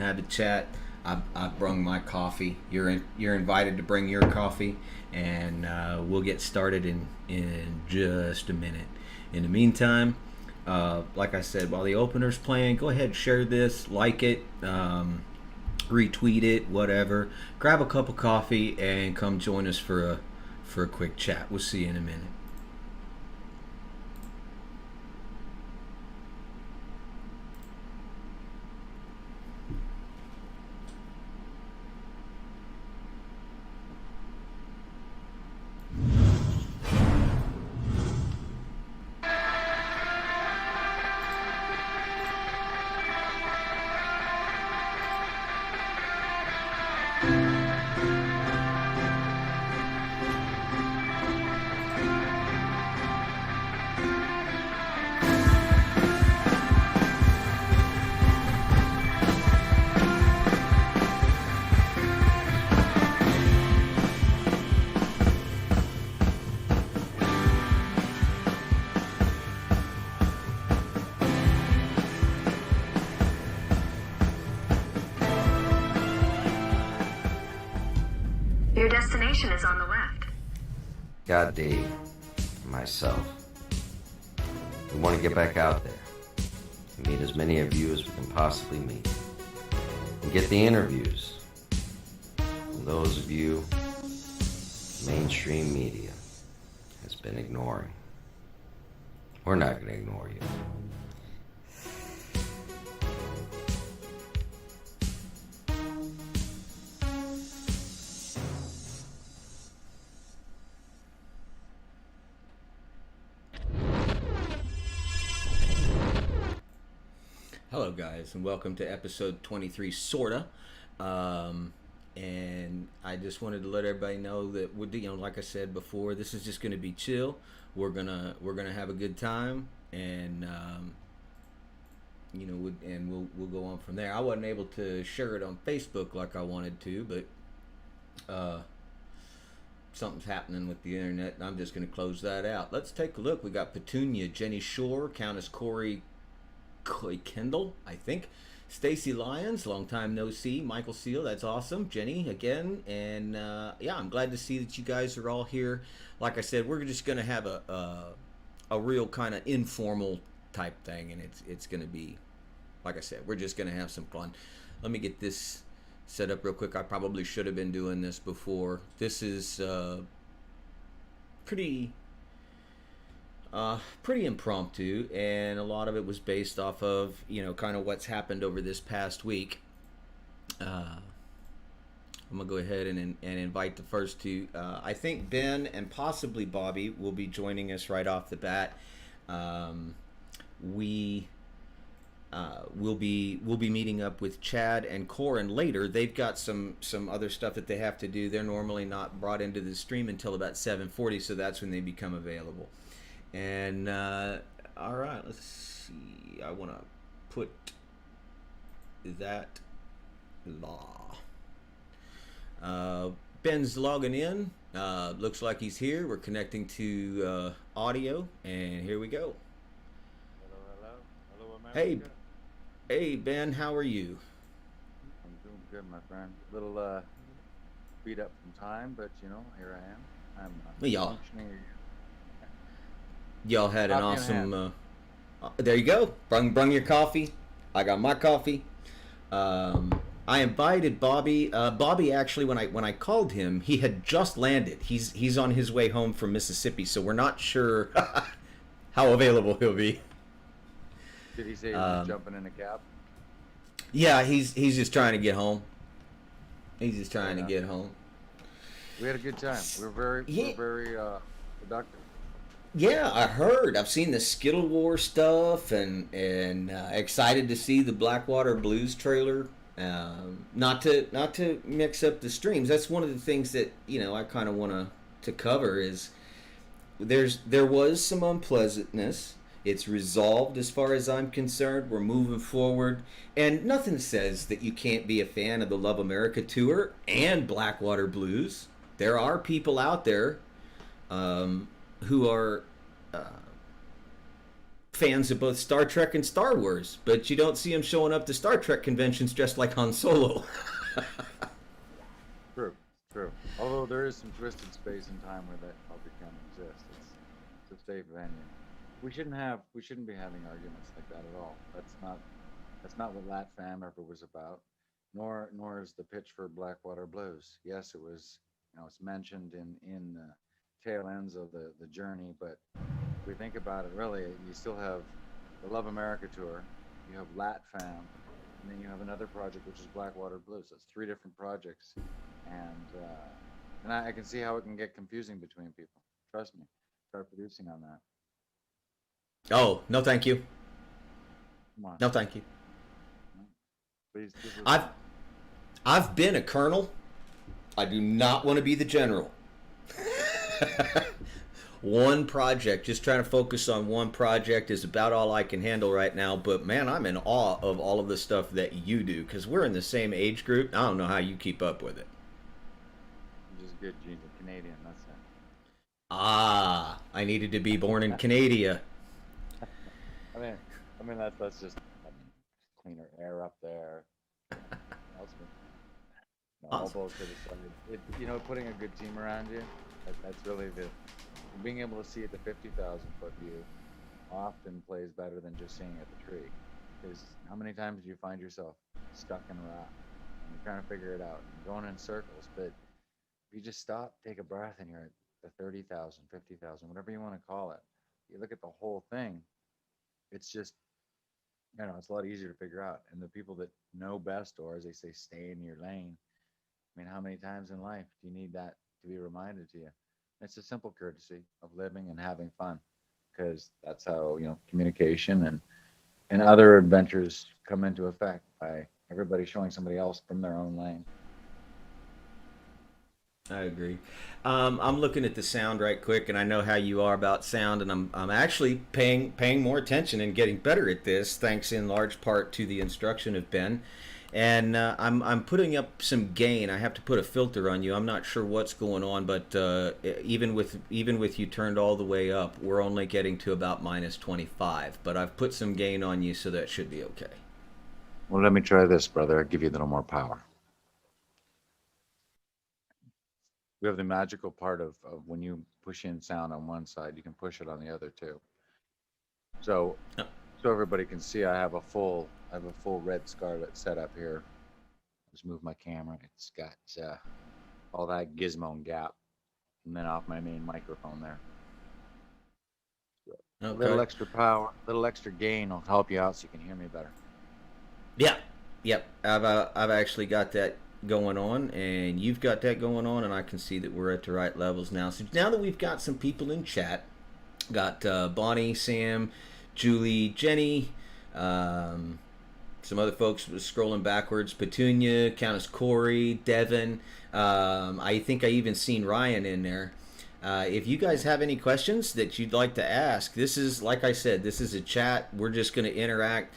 had to chat. I brung my coffee. You're invited to bring your coffee, and we'll get started in just a minute. In the meantime, like I said, while the opener's playing, go ahead, share this, like it, retweet it, whatever. Grab a cup of coffee and come join us for a quick chat. We'll see you in a minute. Your destination is on the left. God, Dave, myself. We want to get back out there and meet as many of you as we can possibly meet. And get the interviews from those of you mainstream media has been ignoring. We're not going to ignore you. Hello, guys, and welcome to episode 23, sorta. And I just wanted to let everybody know that like I said before, this is just going to be chill. We're gonna have a good time, and we'll go on from there. I wasn't able to share it on Facebook like I wanted to, but something's happening with the internet, and I'm just going to close that out. Let's take a look. We got Petunia, Jenny Shore, Countess Corey Kendall, I think. Stacy Lyons, long time no see. Michael Seal, that's awesome. Jenny again, and I'm glad to see that you guys are all here. Like I said, we're just gonna have a real kind of informal type thing, and it's gonna be, like I said, we're just gonna have some fun. Let me get this set up real quick. I probably should have been doing this before. This is pretty impromptu, and a lot of it was based off of kind of what's happened over this past week. I'm gonna go ahead and invite the first two. I think Ben and possibly Bobby will be joining us right off the bat. We we'll be meeting up with Chad and Corin later. They've got some other stuff that they have to do. They're normally not brought into the stream until about 7:40, so that's when they become available. And all right, let's see. I want to put that law. Ben's logging in. Looks like he's here. We're connecting to audio, and here we go. Hello, America. Hey, Ben, how are you? I'm doing good, my friend. A little beat up from time, but here I am. I'm Y'all. functioning. Y'all had an Coffee in awesome. There you go. Brung your coffee. I got my coffee. I invited Bobby. Bobby actually, when I called him, he had just landed. He's on his way home from Mississippi, so we're not sure how available he'll be. Did he say he was jumping in a cab? Yeah, he's just trying to get home. He's just trying to get home. We had a good time. We're very productive. Yeah, I heard. I've seen the Skittle War stuff, and excited to see the Blackwater Blues trailer. Not to mix up the streams. That's one of the things that I kind of want to cover is there was some unpleasantness. It's resolved as far as I'm concerned. We're moving forward, and nothing says that you can't be a fan of the Love America tour and Blackwater Blues. There are people out there who are fans of both Star Trek and Star Wars, but you don't see him showing up to Star Trek conventions dressed like Han Solo. True, true. Although there is some twisted space and time where that probably can exist. It's a safe venue. We shouldn't be having arguments like that at all. That's not what LatFam ever was about. Nor is the pitch for Blackwater Blues. Yes, it was, it's mentioned in the tail ends of the journey, but if we think about it, really, you still have the Love America tour, you have LatFam, and then you have another project which is Blackwater Blues. That's 3 different projects, and I can see how it can get confusing between people. Trust me, start producing on that. Oh, no thank you. Come on, No thank you. please. I've been a colonel. I do not want to be the general. One project, just trying to focus on one project is about all I can handle right now. But man, I'm in awe of all of the stuff that you do, because we're in the same age group. I don't know how you keep up with it. Just good genes of Canadian, that's it. Ah, I needed to be born in Canada. I mean that's just cleaner air up there. All Awesome. bullshit aside, putting a good team around you, that's really being able to see at the 50,000-foot view often plays better than just seeing at the tree. Because how many times do you find yourself stuck in a rock and you're trying to figure it out and going in circles? But if you just stop, take a breath, and you're at the 30,000, 50,000, whatever you want to call it, you look at the whole thing, it's just, it's a lot easier to figure out. And the people that know best, or as they say, stay in your lane. I mean, how many times in life do you need that to be reminded to you? It's a simple courtesy of living and having fun, because that's how, communication and other adventures come into effect, by everybody showing somebody else from their own lane. I agree. I'm looking at the sound right quick, and I know how you are about sound, and I'm actually paying more attention and getting better at this, thanks in large part to the instruction of Ben. And I'm putting up some gain. I have to put a filter on you. I'm not sure what's going on, but even with you turned all the way up, we're only getting to about minus 25. But I've put some gain on you, so that should be okay. Well, let me try this, brother. I'll give you a little more power. We have the magical part of when you push in sound on one side, you can push it on the other too. So everybody can see, I have a full Red Scarlet setup here. Just move my camera. It's got all that gizmo and gap, and then off my main microphone there. A little extra power, a little extra gain will help you out so you can hear me better. Yeah, yep. I've actually got that going on, and you've got that going on, and I can see that we're at the right levels now. So now that we've got some people in chat, got Bonnie, Sam, Julie, Jenny, some other folks scrolling backwards, Petunia, Countess Corey, Devin, I think I even seen Ryan in there. If you guys have any questions that you'd like to ask, this is, like I said, this is a chat. We're just going to interact.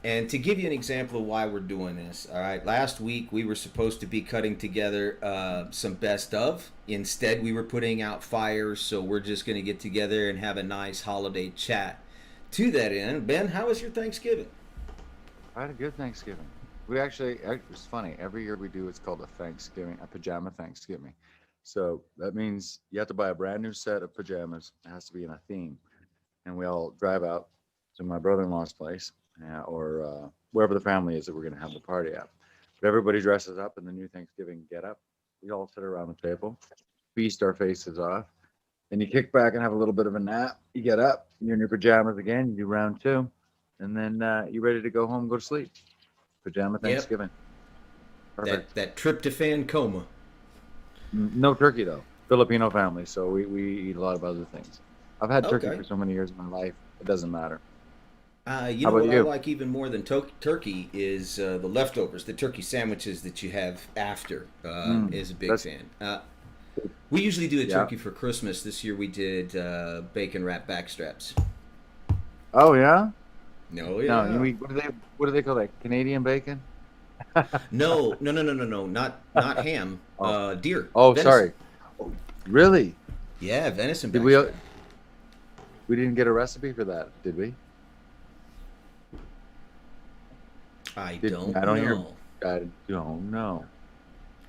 And to give you an example of why we're doing this, all right, last week we were supposed to be cutting together some best of. Instead, we were putting out fires, so we're just going to get together and have a nice holiday chat. To that end, Ben, how was your Thanksgiving? I had a good Thanksgiving. We actually, it's funny, every year we do, it's called a pajama Thanksgiving. So that means you have to buy a brand new set of pajamas. It has to be in a theme. And we all drive out to my brother-in-law's place, or wherever the family is that we're going to have the party at. But everybody dresses up in the new Thanksgiving get up. We all sit around the table, feast our faces off. Then you kick back and have a little bit of a nap. You get up, you're in your pajamas again, you do round 2, and then you're ready to go home and go to sleep. Pajama Thanksgiving. Perfect. That tryptophan coma. No turkey, though. Filipino family, so we eat a lot of other things. I've had turkey for so many years in my life, it doesn't matter. You know what I like even more than turkey is the leftovers, the turkey sandwiches that you have after. Is a big fan. We usually do a turkey for Christmas. This year we did bacon wrap backstraps. Oh yeah? No, yeah. No, what do they call that? Canadian bacon? No, not ham. Deer. Oh, venison. sorry. Oh, really? Yeah, venison. Did we didn't get a recipe for that, did we? I Did, don't I don't hear. know. I don't know.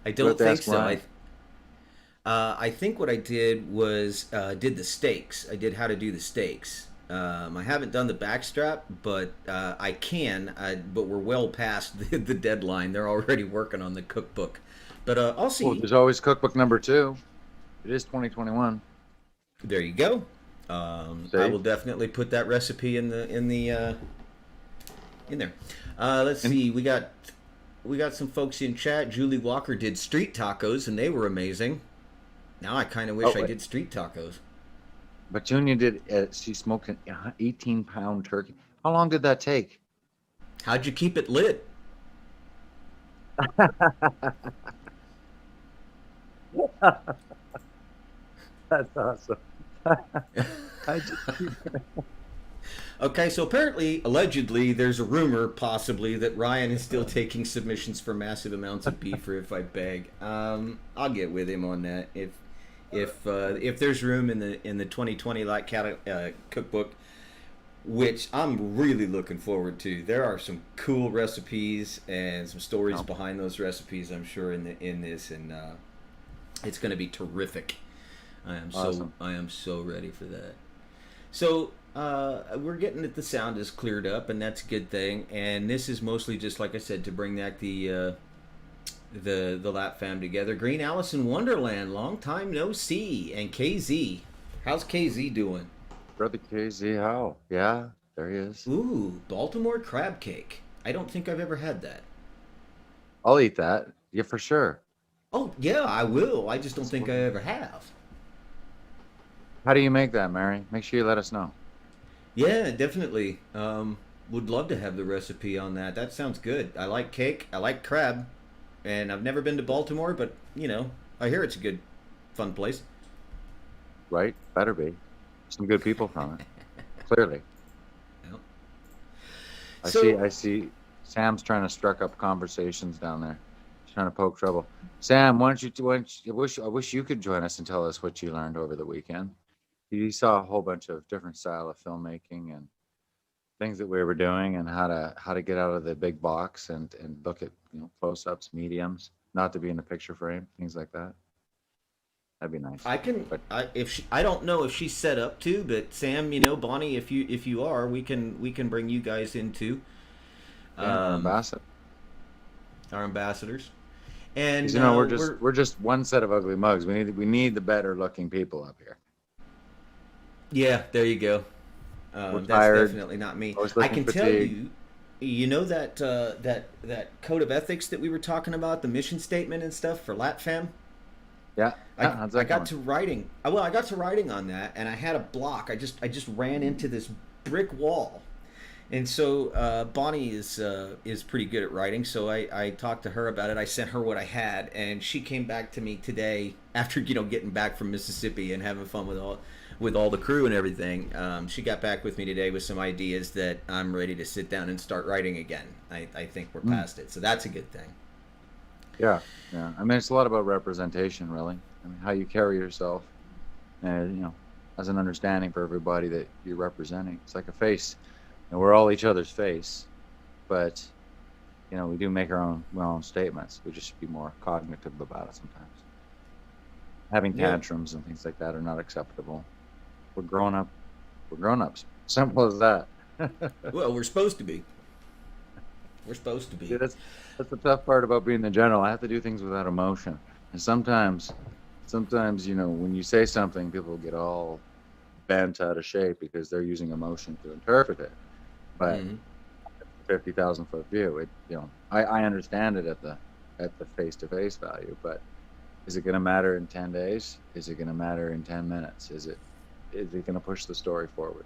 I You'll have don't to think ask so. Ryan. I think what I did was did the stakes. I did how to do the stakes. I haven't done the backstrap, but I can. But we're well past the deadline. They're already working on the cookbook. But I'll Well, see. there's always cookbook number 2. It is 2021. There you go. See? I will definitely put that recipe in there. Let's see. We got some folks in chat. Julie Walker did street tacos, and they were amazing. Now I kind of wish I wait. did street tacos. But Junior did. She smoked an 18-pound turkey. How long did that take? How'd you keep it lit? That's awesome. Okay, so apparently, allegedly, there's a rumor, possibly, that Ryan is still taking submissions for massive amounts of beef for If I Beg. I'll get with him on that. If there's room in the 2020 cookbook, which I'm really looking forward to. There are some cool recipes and some stories behind those recipes, I'm sure, in this, and it's going to be terrific. Awesome. I am so ready for that. So we're getting that the sound is cleared up, and that's a good thing. And this is mostly just, like I said, to bring back the Lap fam together. Green Alice in Wonderland, long time no see. And KZ, how's KZ doing? Brother KZ, how? Yeah, there he is. Ooh, Baltimore crab cake. I don't think I've ever had that. I'll eat that. Yeah, for sure. Oh yeah, I will. I just don't think I ever have. How do you make that, Mary? Make sure you let us know. Yeah, definitely. Would love to have the recipe on that. That sounds good. I like cake. I like crab. And I've never been to Baltimore, but, I hear it's a good, fun place. Right? Better be. Some good people from it. Clearly. Yep. I see. Sam's trying to struck up conversations down there. He's trying to poke trouble. Sam, I wish you could join us and tell us what you learned over the weekend. You saw a whole bunch of different style of filmmaking and things that we were doing, and how to get out of the big box and look at close-ups, mediums, not to be in the picture frame, things like that. That'd be nice. I don't know if she's set up to, but Sam, Bonnie, if you are, we can bring you guys into Our ambassadors. And we're just one set of ugly mugs. We need the better looking people up here. Yeah, there you go. That's tired. definitely not me. I I can tell you, that code of ethics that we were talking about, the mission statement and stuff for LatFam. Yeah. I got to writing. Well, I got to writing on that, and I had a block. I just ran into this brick wall, and so Bonnie is pretty good at writing. So I talked to her about it. I sent her what I had, and she came back to me today after getting back from Mississippi and having fun with all the crew and everything. She got back with me today with some ideas that I'm ready to sit down and start writing again. I think we're past it, so that's a good thing. Yeah. I mean, it's a lot about representation, really. I mean, how you carry yourself, and as an understanding for everybody that you're representing. It's like a face, and we're all each other's face, but we do make our own statements. We just should be more cognitive about it sometimes. Having tantrums and things like that are not acceptable. We're grown-ups. Simple as that. Well, we're supposed to be. We're supposed to be. See, that's the tough part about being the general. I have to do things without emotion. And sometimes, when you say something, people get all bent out of shape because they're using emotion to interpret it. But 50,000 foot view, I understand it at the face-to-face value, but is it going to matter in 10 days? Is it going to matter in 10 minutes? Is it going to push the story forward?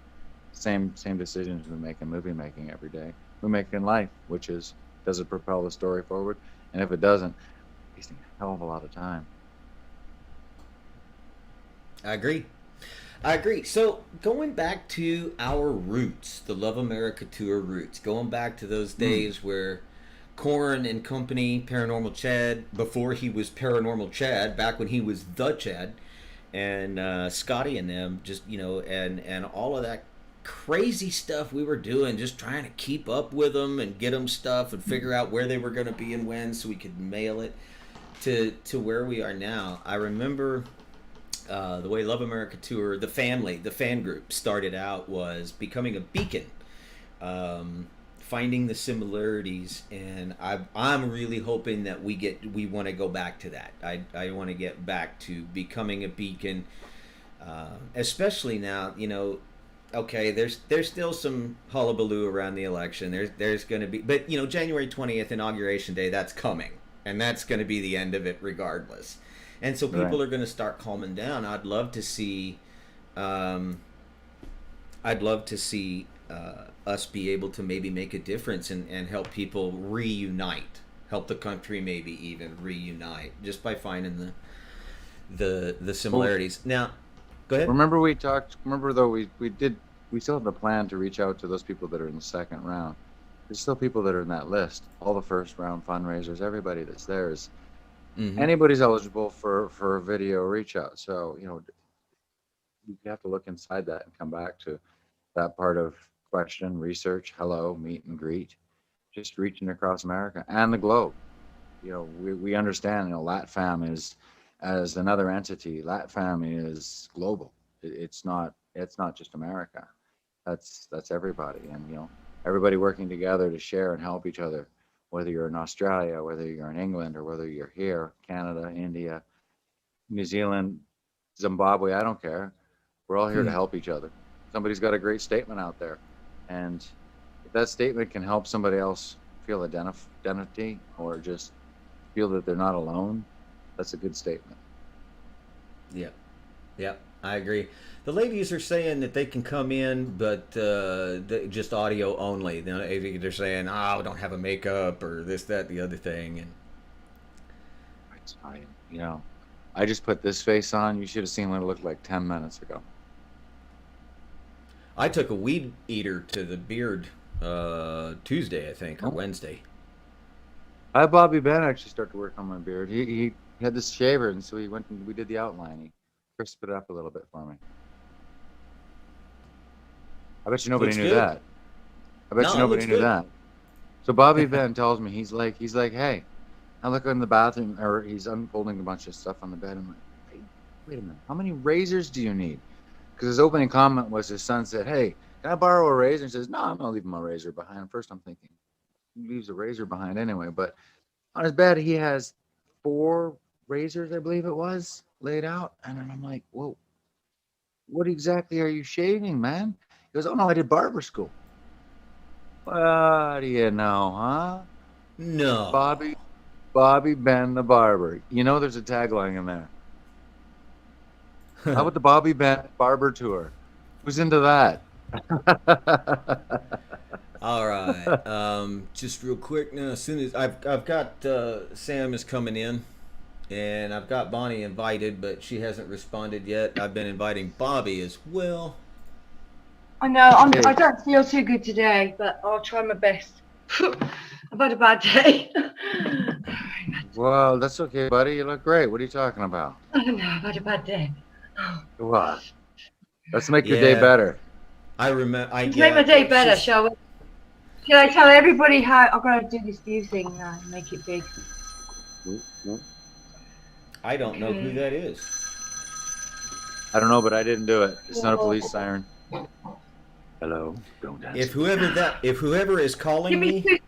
Same decisions we make in movie making every day. We make in life, which is, does it propel the story forward? And if it doesn't, wasting a hell of a lot of time. I agree. So going back to our roots, the Love America Tour roots, going back to those days where Corn and company, Paranormal Chad, before he was Paranormal Chad, back when he was the Chad, and Scotty and them, just and all of that crazy stuff we were doing, just trying to keep up with them and get them stuff and figure out where they were going to be and when, so we could mail it to where we are now. I remember the way Love America Tour, the fan group started out was becoming a beacon, finding the similarities, and I'm really hoping that we want to go back to that. I want to get back to becoming a beacon, especially now. Okay, there's still some hullabaloo around the election. There's going to be, but January 20th, Inauguration Day, that's coming, and that's going to be the end of it regardless. And so people are going to start calming down. I'd love to see us be able to maybe make a difference and help people reunite, help the country maybe even reunite, just by finding the similarities. Now, go ahead. Remember we still have the plan to reach out to those people that are in the second round. There's still people that are in that list. All the first round fundraisers, everybody that's there is anybody's eligible for a video reach out. So, you have to look inside that and come back to that part of question, research, hello, meet and greet, just reaching across America and the globe. We understand, LatFam is, as another entity, LatFam is global. It's not just America. That's everybody, and everybody working together to share and help each other, whether you're in Australia, whether you're in England, or whether you're here, Canada, India, New Zealand, Zimbabwe, I don't care. We're all here to help each other. Somebody's got a great statement out there, and if that statement can help somebody else feel identity or just feel that they're not alone, that's a good statement. Yeah, I agree. The ladies are saying that they can come in, but just audio only. They're saying, "Oh, don't have a makeup," or this, that, the other thing. And I just put this face on. You should have seen what it looked like 10 minutes ago. I took a weed eater to the beard Tuesday, I think, or Wednesday. I had Bobby Ben actually start to work on my beard. He had this shaver, and so we went and we did the outline. He crisped it up a little bit for me. I bet you nobody Looks knew good. that. I bet you nobody knew that. So Bobby Ben tells me, he's like, hey, I look in the bathroom, or he's unfolding a bunch of stuff on the bed. I'm like, hey, wait a minute, how many razors do you need? Because his opening comment was his son said, hey, can I borrow a razor? And he says, no, I'm not leaving my razor behind. First I'm thinking, he leaves a razor behind anyway. But on his bed, he has 4 razors, I believe it was, laid out. And then I'm like, whoa, what exactly are you shaving, man? He goes, oh no, I did barber school. What do you know, huh? No. Bobby Ben the barber. There's a tagline in there. How about the Bobby Ben barber tour? Who's into that? All right. Just real quick now, as soon as I've got Sam is coming in, and I've got Bonnie invited, but she hasn't responded yet. I've been inviting Bobby as well. I know, I don't feel too good today, but I'll try my best. I've had a bad day. Well, that's okay, buddy. You look great. What are you talking about? I don't know, I've had a bad day. What? Let's make your day better. I remember. Let's make my day better, shall we? Shall I tell everybody how I'm going to do this view thing now and make it big? I don't know who that is. I don't know, but I didn't do it. It's not a police siren. Hello, don't answer. If whoever is calling me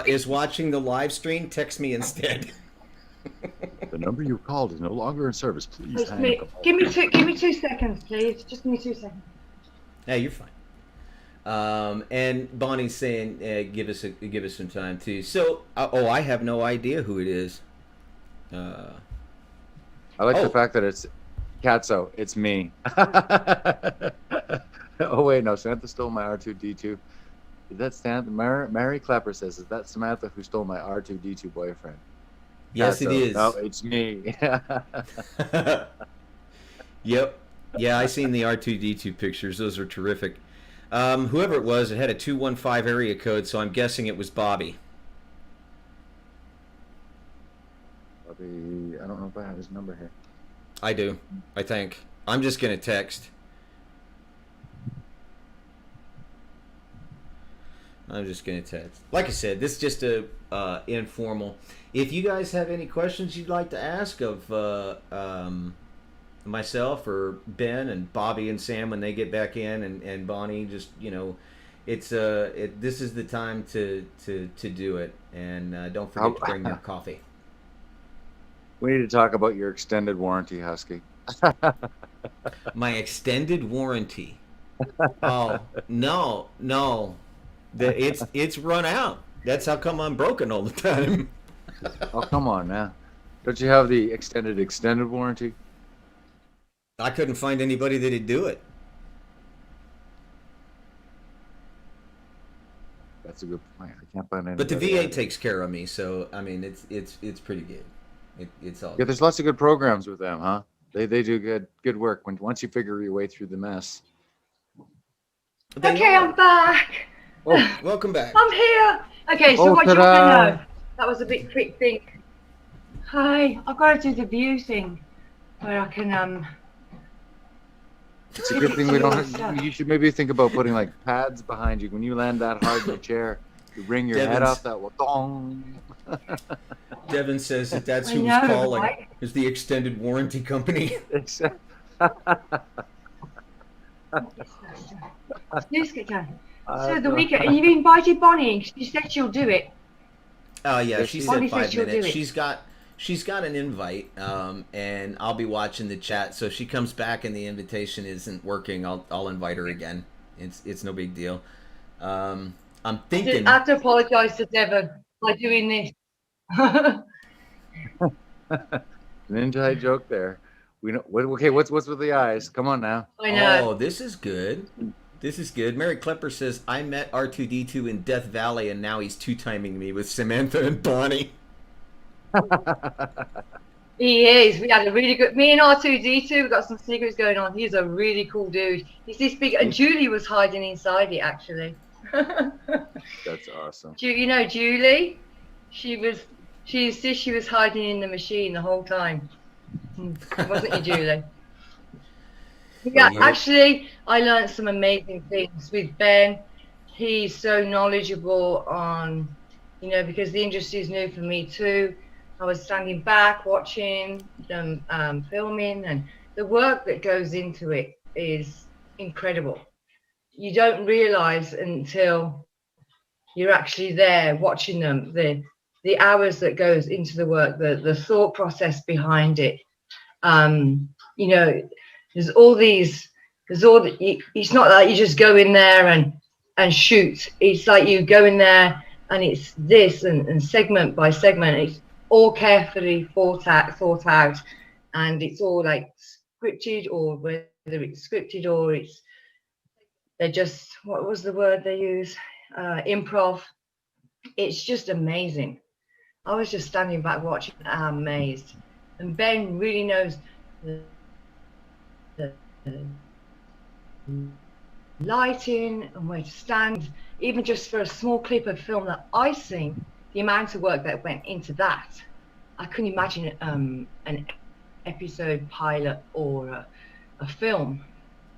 is watching the live stream, text me instead. The number you called is no longer in service. Please It's hang me. up. Give me 2 seconds, please. Just give me 2 seconds. Yeah, you're fine. And Bonnie's saying, give us some time too. So, I have no idea who it is. I like the fact that it's Katso. It's me. Oh wait, no, Samantha stole my R2D2. Is that Samantha? Mary Clapper says, is that Samantha who stole my R2D2 boyfriend? Yes, Katso. it is. No, it's me. Yep. Yeah, I seen the R2D2 pictures. Those are terrific. Whoever it was, it had a 215 area code, so I'm guessing it was Bobby. Bobby, I don't know if I have his number here. I do, I think. I'm just going to text. I'm just gonna text. Like I said, this is just a informal. If you guys have any questions you'd like to ask of myself or Ben and Bobby and Sam when they get back in, and Bonnie, just it's this is the time to do it, and don't forget to bring your coffee. We need to talk about your extended warranty, Husky. My extended warranty. Oh no, it's run out. That's how come I'm broken all the time. Oh, come on now. Don't you have the extended warranty? I couldn't find anybody that'd do it. That's a good point. I can't find But the anybody VA else. takes care of me, so I mean it's pretty good. It's all Yeah, good. there's lots of good programs with them, huh? They do good work once you figure your way through the mess. They Okay, are. I'm back. Oh, Welcome back. I'm here. Okay, so Oh, what do you want ta-da. to know? That was a bit quick thing. Hi, I've got to do the view thing where I can it's a good thing we don't. You should maybe think about putting like pads behind you when you land that hard in the chair. You bring your head Devin's- up. That will dong. Devin says that's I who's know, calling. right? Is the extended warranty company. News get done. So the weekend, and you've invited Bonnie. She said she'll do it. Oh yeah, Yes, she she said did. 5 She'll do minutes. it. She's got an invite, and I'll be watching the chat. So if she comes back and the invitation isn't working, I'll invite her again. It's no big deal. I'm thinking. I have to apologise to Devon by doing this. An inside joke there. We know. Okay, what's with the eyes? Come on now. I know. Oh, this is good. This is good. Mary Klepper says, I met R2D2 in Death Valley, and now he's two-timing me with Samantha and Bonnie. He is. We had a really good. Me and R2D2, we got some secrets going on. He's a really cool dude. He's this big, and Julie was hiding inside it actually. That's awesome. You know Julie? She insists she was hiding in the machine the whole time. Wasn't you, Julie? Yeah, Well, actually, I learned some amazing things with Ben. He's so knowledgeable on, because the industry is new for me too. I was standing back watching them filming, and the work that goes into it is incredible. You don't realize until you're actually there watching them, the hours that goes into the work, the thought process behind it. It's not like you just go in there and shoot. It's like you go in there and it's this and segment by segment. It's all carefully thought out, and it's all like scripted, or whether it's scripted or they're just, what was the word they use? Improv. It's just amazing. I was just standing back watching, amazed. And Ben really knows the lighting and where to stand, even just for a small clip of film that I've seen, the amount of work that went into that. I couldn't imagine an episode pilot or a film,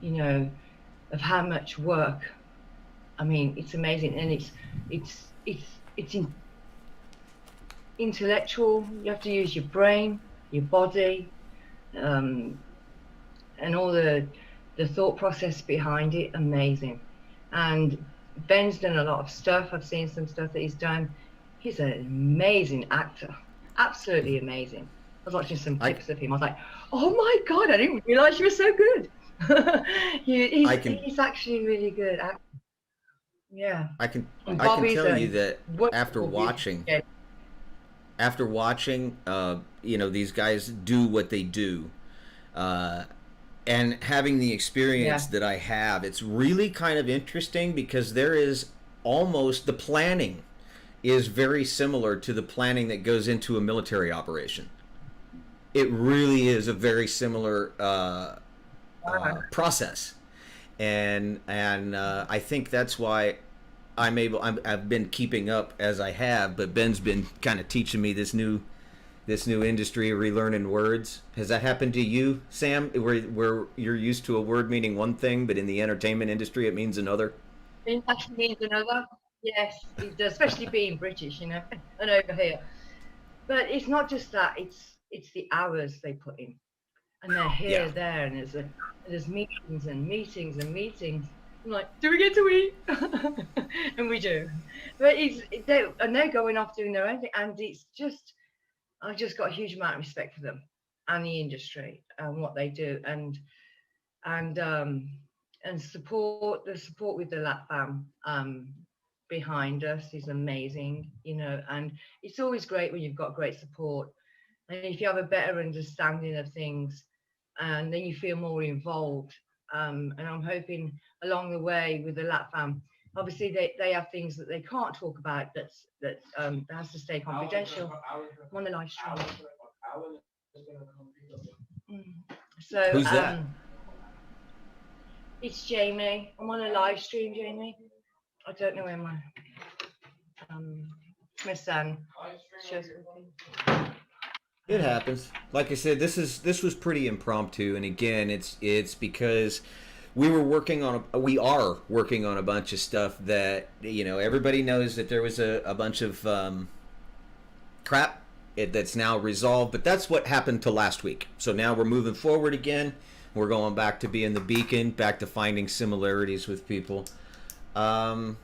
of how much work. I mean, it's amazing, and it's intellectual. You have to use your brain, your body, and all the thought process behind it. Amazing. And Ben's done a lot of stuff. I've seen some stuff that he's done. He's an amazing actor, absolutely amazing. I was watching some clips of him. I was like, oh my God, I didn't realize you were so good. He's actually really good. Yeah. I can Bobby's tell you that wonderful after watching, beauty. these guys do what they do, and having the experience that I have, it's really kind of interesting because there is almost, the planning is very similar to the planning that goes into a military operation. It really is a very similar process, and I think that's why I've been keeping up as I have, but Ben's been kind of teaching me this new industry, relearning words. Has that happened to you, Sam, where you're used to a word meaning one thing, but in the entertainment industry it means another? It actually means another. Yes, it does, especially being British, and over here. But it's not just that; it's the hours they put in, and they're Yeah. here, there, and there's meetings and meetings and meetings. I'm like, do we get to eat? And we do. But they're going off doing their own thing, and it's just I've just got a huge amount of respect for them and the industry and what they do, and support the support with the LatFam behind us is amazing, and it's always great when you've got great support, and if you have a better understanding of things, and then you feel more involved. And I'm hoping along the way with the LatFam, obviously they have things that they can't talk about that has to stay confidential. I'm on the live stream. So Who's that? it's Jamie. I'm on a live stream, Jamie. I don't know where my son. It happens. Like I said, this was pretty impromptu, and again, it's because we are working on a bunch of stuff that everybody knows that there was a bunch of crap that's now resolved, but that's what happened to last week. So now we're moving forward again. We're going back to being the beacon, back to finding similarities with people. I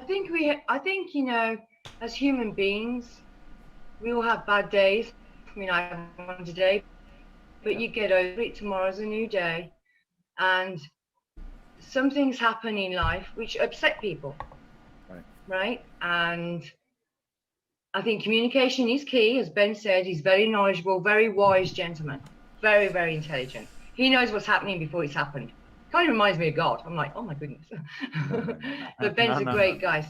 think as human beings, we all have bad days. I mean, I have one today, but you get over it. Tomorrow's a new day, and some things happen in life which upset people, right? And I think communication is key. As Ben said, he's very knowledgeable, very wise gentleman, very, very intelligent. He knows what's happening before it's happened. Kind of reminds me of God. I'm like, oh my goodness. But Ben's a great guy.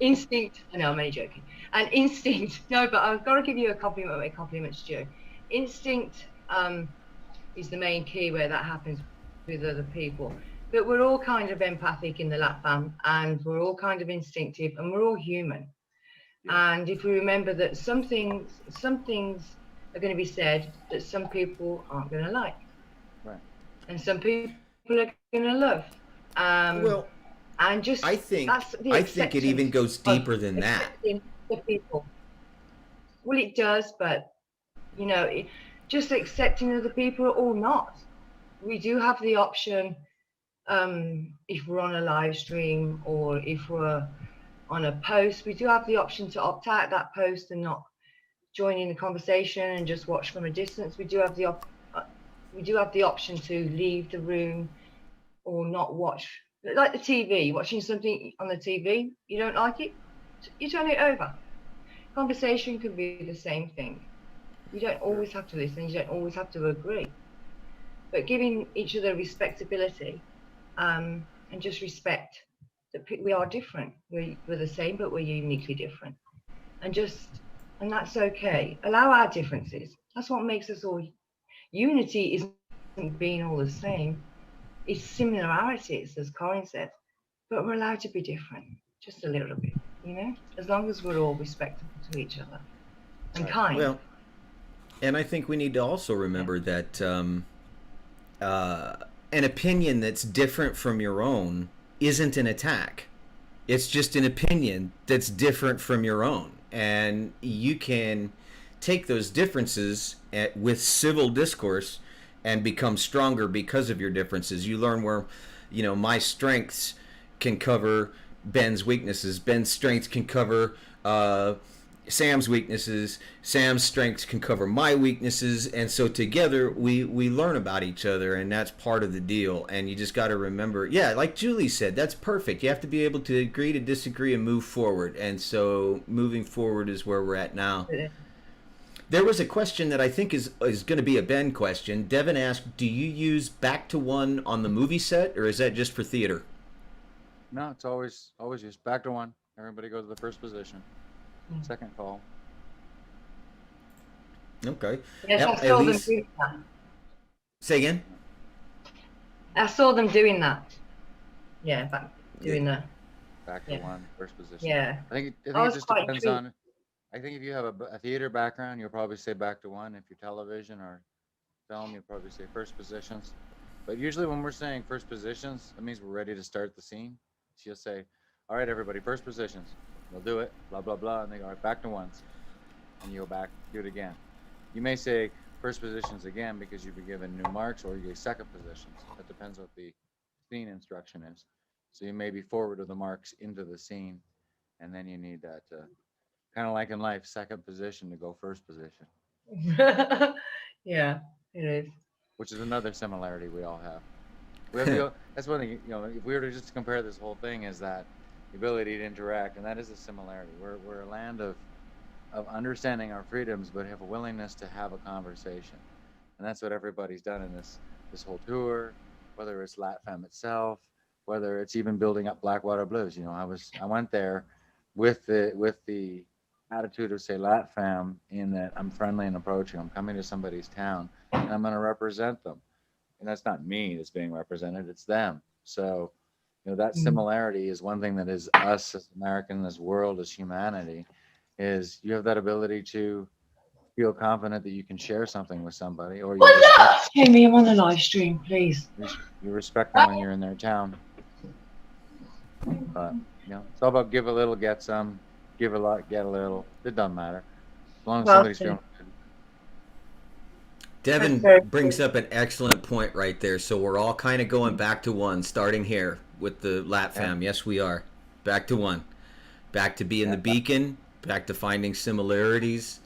Instinct. No, I'm only joking. And instinct. No, but I've got to give you a compliment where compliments due. Instinct is the main key where that happens with other people. But we're all kind of empathic in the LatFam, and we're all kind of instinctive, and we're all human. Yeah. And if we remember that some things are going to be said that some people aren't going to like, right? And some people are going to love. Well, and just I think it even goes deeper than that. The people. Well, it does, but just accepting other people or not. We do have the option, if we're on a live stream or if we're on a post, we do have the option to opt out that post and not join in the conversation and just watch from a distance. We do have the option to leave the room or not watch, like the TV. Watching something on the TV, you don't like it, you turn it over. Conversation could be the same thing. You don't always have to listen. You don't always have to agree. But giving each other respectability, and just respect that we are different. We're the same, but we're uniquely different. And that's okay. Allow our differences. That's what makes us all. Unity isn't being all the same. It's similarities, as Colin said. But we're allowed to be different, just a little bit, as long as we're all respectful to each other and kind. Well, and I think we need to also remember that an opinion that's different from your own isn't an attack. It's just an opinion that's different from your own. And you can take those differences with civil discourse and become stronger because of your differences. You learn where, my strengths can cover Ben's weaknesses. Ben's strengths can cover Sam's weaknesses. Sam's strengths can cover my weaknesses, and so together we learn about each other, and that's part of the deal. And you just got to remember, like Julie said, that's perfect. You have to be able to agree to disagree and move forward, and so moving forward is where we're at now. There was a question that I think is going to be a Ben question. Devin asked, do you use back to one on the movie set, or is that just for theater? No, it's always just back to one. Everybody goes to the first position. Second call. Okay. Yes, I saw them doing that. Say again? I saw them doing that. Yeah, doing that. Back to one, first position. Yeah. I think it just depends on. I think if you have a theater background, you'll probably say back to one. If you're television or film, you'll probably say first positions. But usually when we're saying first positions, that means we're ready to start the scene. So you'll say, all right, everybody, first positions. They'll do it, blah, blah, blah, and they go, all right, back to ones. And you go back, do it again. You may say first positions again because you've been given new marks, or you get second positions. That depends what the scene instruction is. So you may be forward of the marks into the scene, and then you need that, kind of like in life, second position to go first position, Yeah, it is. which is another similarity we all have. We have that's one thing, if we were to just compare this whole thing, is that the ability to interact, and that is a similarity. We're a land of understanding our freedoms, but have a willingness to have a conversation. And that's what everybody's done in this whole tour, whether it's LatFam itself, whether it's even building up Blackwater Blues. I went there with the attitude of, say, LatFam, in that I'm friendly and approaching. I'm coming to somebody's town and I'm going to represent them. And that's not me that's being represented, it's them. So, that similarity is one thing that is us as American, as world, as humanity, is you have that ability to feel confident that you can share something with somebody, or Jamie, I'm on the live stream, please. you respect them when you're in their town. But, it's all about give a little, get some, give a lot, get a little. It doesn't matter. As long as somebody's feeling good. Devin brings up an excellent point right there. So we're all kind of going back to one, starting here with the LatFam. Yes, we are. Back to one. Back to being the beacon. Back to finding similarities.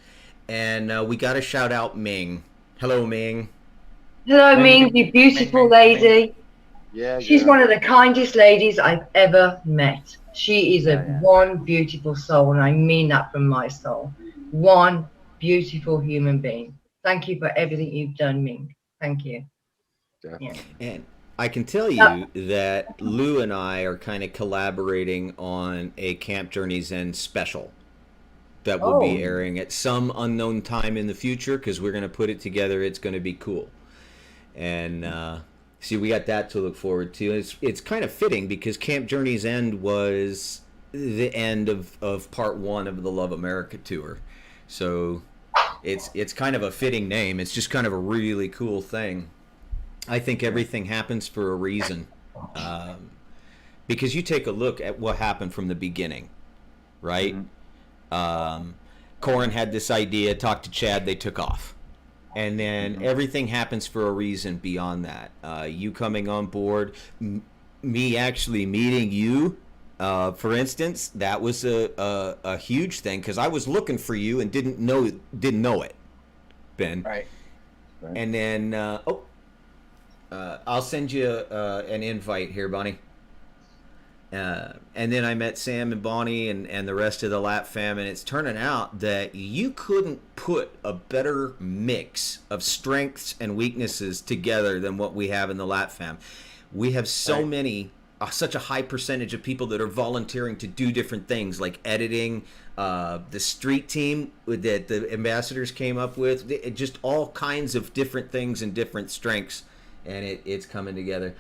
And we got to shout out Ming. Hello, Ming. Hello, Ming, you beautiful lady. Yeah, She's one of the kindest ladies I've ever met. She is one beautiful soul, and I mean that from my soul. One beautiful human being. Thank you for everything you've done, Ming. Thank you. Definitely. And I can tell you that Lou and I are kind of collaborating on a Camp Journeys End special that will be airing at some unknown time in the future, because we're going to put it together. It's going to be cool. And see, we got that to look forward to. It's kind of fitting because Camp Journeys End was the end of part one of the Love America tour. So it's kind of a fitting name. It's just kind of a really cool thing. I think everything happens for a reason. Because you take a look at what happened from the beginning, right? Corin had this idea, talked to Chad, they took off. And then everything happens for a reason beyond that. You coming on board, me actually meeting you, for instance, that was a huge thing, because I was looking for you and didn't know it, Ben. Right. And then I'll send you an invite here, Bonnie. And then I met Sam and Bonnie and the rest of the LatFam, and it's turning out that you couldn't put a better mix of strengths and weaknesses together than what we have in the LatFam. We have so many, such a high percentage of people that are volunteering to do different things, like editing, the street team that the ambassadors came up with, just all kinds of different things and different strengths, and it's coming together.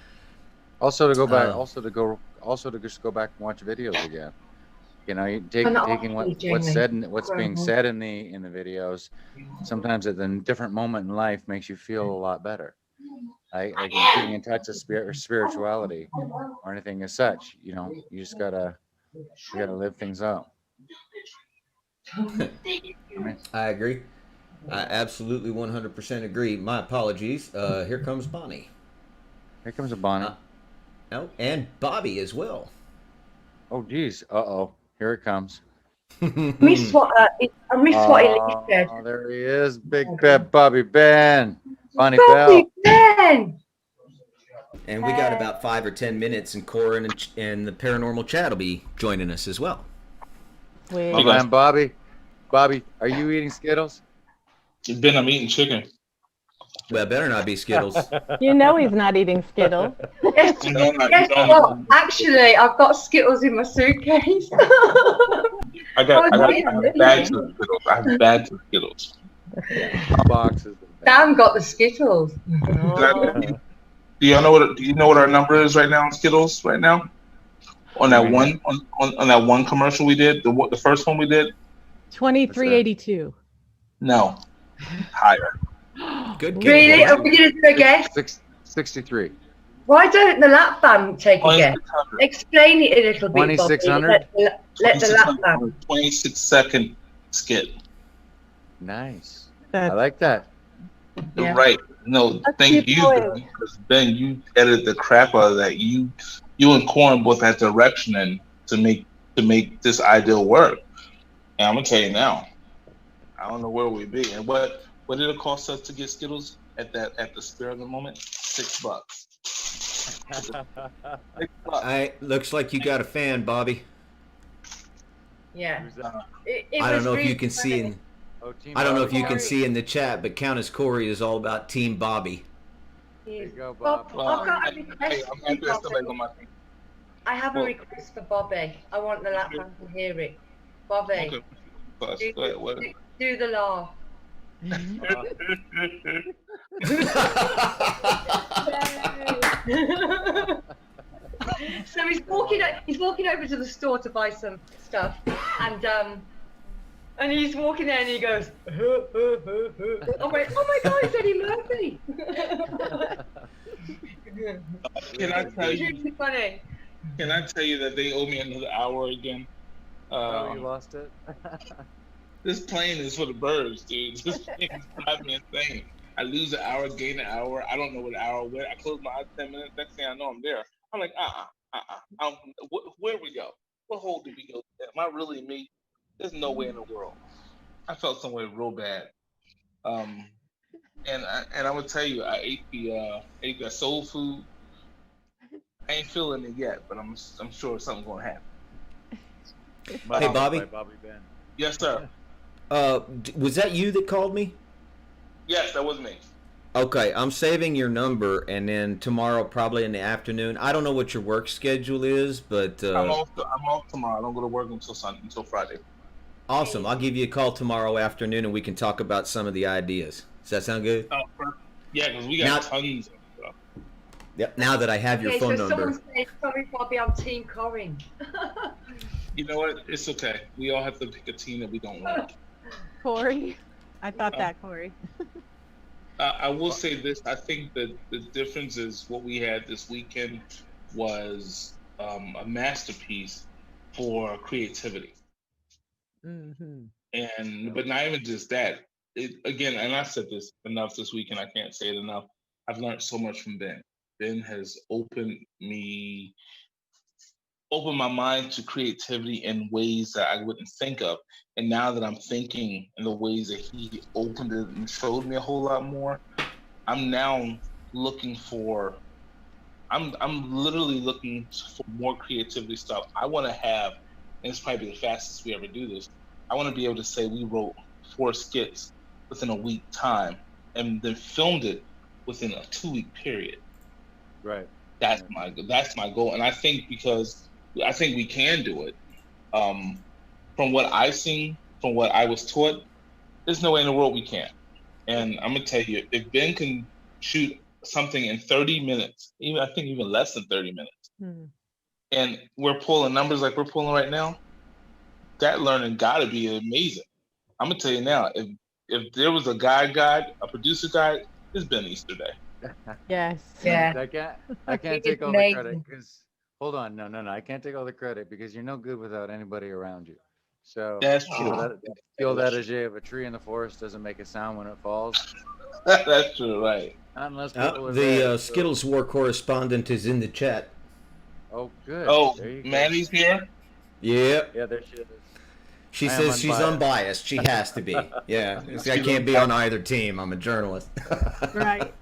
Also to go back, also to just go back and watch videos again. Taking what's being said in the videos, sometimes at a different moment in life makes you feel a lot better. Like getting in touch with spirituality or anything as such. You just gotta live things out. I agree. I absolutely 100% agree. My apologies. Here comes Bonnie. Here comes a Bonnie. Oh, and Bobby as well. Oh, geez. Here it comes. I missed what Elise said. Oh, there he is. Big Pep Bobby Ben. Bonnie Bobby Bell. Ben! And we got about 5 or 10 minutes, and Corin and the Paranormal Chat will be joining us as well. My man Bobby. Bobby, are you eating Skittles? Ben, I'm eating chicken. Well, it better not be Skittles. You know he's not eating Skittles. Guess what? Actually, I've got Skittles in my suitcase. I got bags of Skittles. I have bags of Skittles. Boxes. Dan got the Skittles. Do you know what our number is right now on Skittles right now? On that one on that one commercial we did, the first one we did? 2382. No. Higher. Good. Really? Are we going to do a guess? 63. Why don't the lap band take a guess? 2600. Explain it a little bit, Bobby. 2600? Let the lap band. 26-second skit. Nice. I That's like that. Yeah. Right. No, Let's thank keep you, going. Ben, because Ben, you edited the crap out of that. You and Corin both had direction in to make this ideal work. And I'm gonna tell you now, I don't know where we'd be. And what did it cost us to get Skittles at the spur of the moment? $6. $6. Looks like you got a fan, Bobby. Yeah. Who's that? It I don't was know if you really can see funny. in. Oh, Team I don't know if Bobby. you can see in the chat, but Countess Corey is all about Team Bobby. There you He's- go, Bob, Bob. Well, I've got a hey, request. I'm happy that somebody's on my team. I have a Well- request for Bobby. I want the lap band to hear it. Bobby, Okay. Plus, do, go ahead, what? do the laugh. So he's walking over to the store to buy some stuff, and he's walking there and he goes, I'm like, oh my God, it's Eddie Murphy. Can I tell It's you? really funny. Can I tell you that they owe me another hour again? Oh, you lost it? This plane is for the birds, dude. This plane is driving me insane. I lose an hour, gain an hour. I don't know what the hour went. I close my eyes 10 minutes. Next thing I know, I'm there. I'm like, where we go? What hole did we go? Am I really me? There's no way in the world. I felt some way real bad. And I would tell you, I ate that soul food. I ain't feeling it yet, but I'm sure something's gonna happen. Hey, Bobby. By Bobby Ben. Yes, sir. Was that you that called me? Yes, that was me. Okay, I'm saving your number, and then tomorrow, probably in the afternoon. I don't know what your work schedule is, but I'm off tomorrow. I don't go to work until Friday. awesome. I'll give you a call tomorrow afternoon, and we can talk about some of the ideas. Does that sound good? Oh, perfect. Yeah, because we got Now- tons of stuff. Yep. Now that I have your Okay, phone so number. someone said, sorry, Bobby, I'm Team Corin. You know what? It's okay. We all have to pick a team that we don't like. Corey. I thought that, Corey. I will say this. I think that the difference is what we had this weekend was a masterpiece for creativity. Mm-hmm. But not even just that. Again, and I said this enough this weekend. I can't say it enough. I've learned so much from Ben. Ben has opened my mind to creativity in ways that I wouldn't think of. And now that I'm thinking in the ways that he opened it and showed me a whole lot more, I'm now looking for. I'm literally looking for more creativity stuff. I want to have, and it's probably the fastest we ever do this. I want to be able to say we wrote 4 skits within a week time, and then filmed it within a 2-week period. Right. That's my goal, and I think because I think we can do it. From what I've seen, from what I was taught, there's no way in the world we can't. And I'm gonna tell you, if Ben can shoot something in 30 minutes, I think even less than 30 minutes, and we're pulling numbers like we're pulling right now, that learning gotta be amazing. I'm gonna tell you now, if there was a a producer guide, it's been Easter Day. Yes. Yeah. I can't It's take all the amazing. credit because hold on, no, I can't take all the credit because you're no good without anybody around you. So That's you know, true. the old adage of a tree in the forest doesn't make a sound when it falls. That's true, right? Not unless people are The there, so- Skittles war correspondent is in the chat. Oh, good. Oh, There you go. Maddie's here. Yep. Yeah, there she is. She I am says she's unbiased. unbiased. She has to be. Yeah. I can't be on either team. I'm a journalist. Right.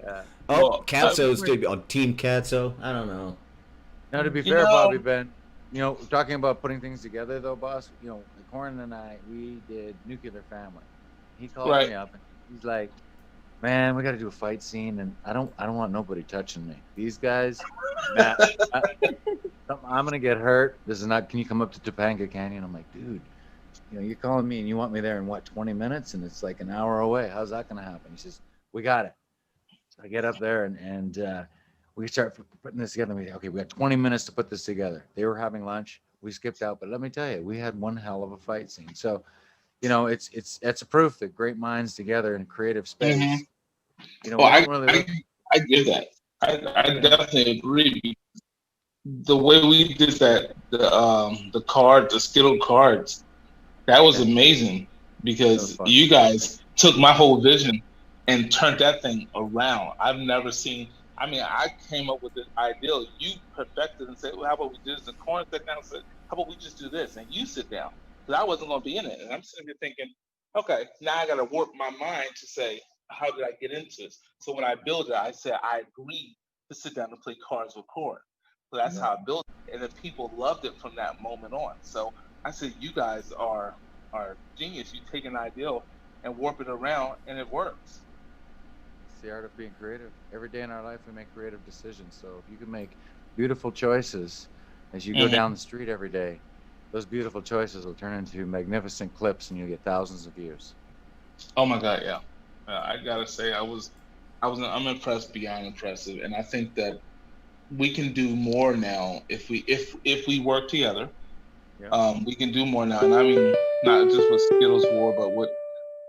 Yeah. Oh, Well, Katzo's to be on Team Katzo. I don't know. Now, to be You fair, know- Bobby Ben, talking about putting things together, though, boss. Corin and I, we did Nuclear Family. He called Right. me up and he's like, "Man, we got to do a fight scene, and I don't want nobody touching me. These guys, I'm gonna get hurt. This is not. Can you come up to Topanga Canyon?" I'm like, "Dude, you're calling me and you want me there in what 20 minutes, and it's like an hour away. How's that gonna happen?" He says, "We got it." So I get up there and we start putting this together. We got 20 minutes to put this together. They were having lunch. We skipped out, but let me tell you, we had one hell of a fight scene. So, it's a proof that great minds together in a creative space. Mhm. We Well, don't really look- I get that. I definitely agree. The way we did that, the Skittle cards, that was amazing because fun. you guys took my whole vision and turned that thing around. I've never seen. I mean, I came up with this ideal. You perfected and said, "Well, how about we do this?" And Corn sat down and said, "How about we just do this?" And you sit down because I wasn't going to be in it, and I'm sitting here thinking, "Okay, now I got to warp my mind to say, how did I get into this?" So when I built it, I said I agreed to sit down and play cards with Corn. So that's how I built it, and then people loved it from that moment on. So I said, "You guys are genius. You take an ideal and warp it around, and it works." It's the art of being creative. Every day in our life, we make creative decisions. So if you can make beautiful choices as you go down the street every day, those beautiful choices will turn into magnificent clips, and you'll get thousands of views. Oh my God, yeah. I gotta say, I'm impressed beyond impressive, and I think that we can do more now if we work together. Yeah. We can do more now, and I mean not just with Skittles War, but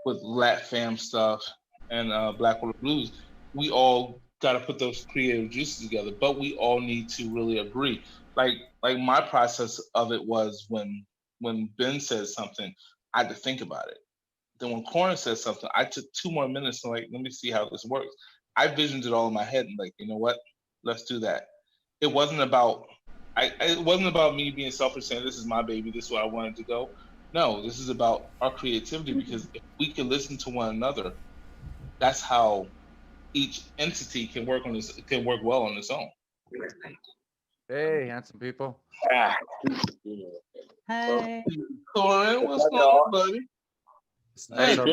with Lat Fam stuff and Blackwater Blues. We all got to put those creative juices together, but we all need to really agree. Like my process of it was when Ben said something, I had to think about it. Then when Corner said something, I took 2 more minutes to let me see how this works. I visioned it all in my head and you know what? Let's do that. It wasn't about it wasn't about me being selfish saying this is my baby, this is where I wanted to go. No, this is about our creativity because if we can listen to one another, that's how each entity can work well on its own. Hey, handsome people. Hi. Corin, what's going on, buddy? That's our,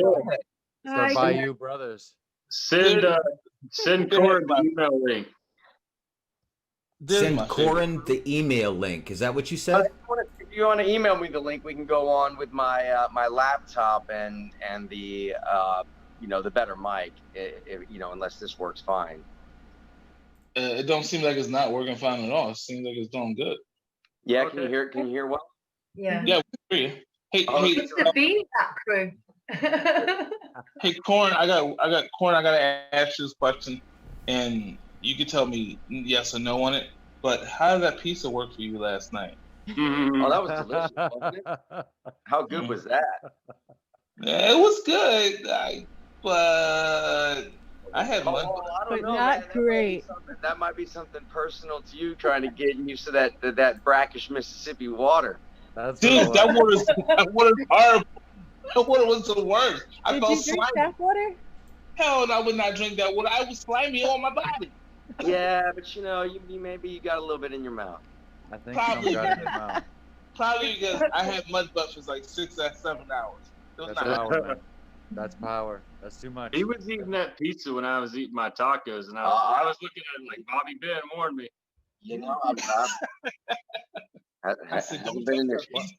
Hi. our Bayou brothers. Send Corin the email link. Send Corin the email link. Is that what you said? If you want to email me the link, we can go on with my my laptop and the the better mic. Unless this works fine. It don't seem like it's not working fine at all. It seems like it's doing good. Yeah, can you hear? Can you hear well? Yeah. Yeah, we hear you. Hey, It's the Beanbag crew. hey, Corin, I gotta ask you this question, and you can tell me yes or no on it. But how did that pizza work for you last night? Oh, that was delicious, wasn't it? How good was that? Yeah, it was good, but I had one. Oh, I don't But know, not man. great. That might be something personal to you, trying to get used to that brackish Mississippi water. That's Dude, that water is horrible. That water was the worst. I Did felt you drink slimy. that water? Hell no, I would not drink that water. I was slimy on my body. Yeah, but maybe you got a little bit in your mouth. I think Probably. some got it in their mouth. Probably because I had mud butt for like 6 or 7 hours. It was That's not power, man. That's power. That's too much. He was eating that pizza when I was eating my tacos, and I was looking at him like Bobby Ben warned me. I said, Haven't don't been in touch there. that pizza.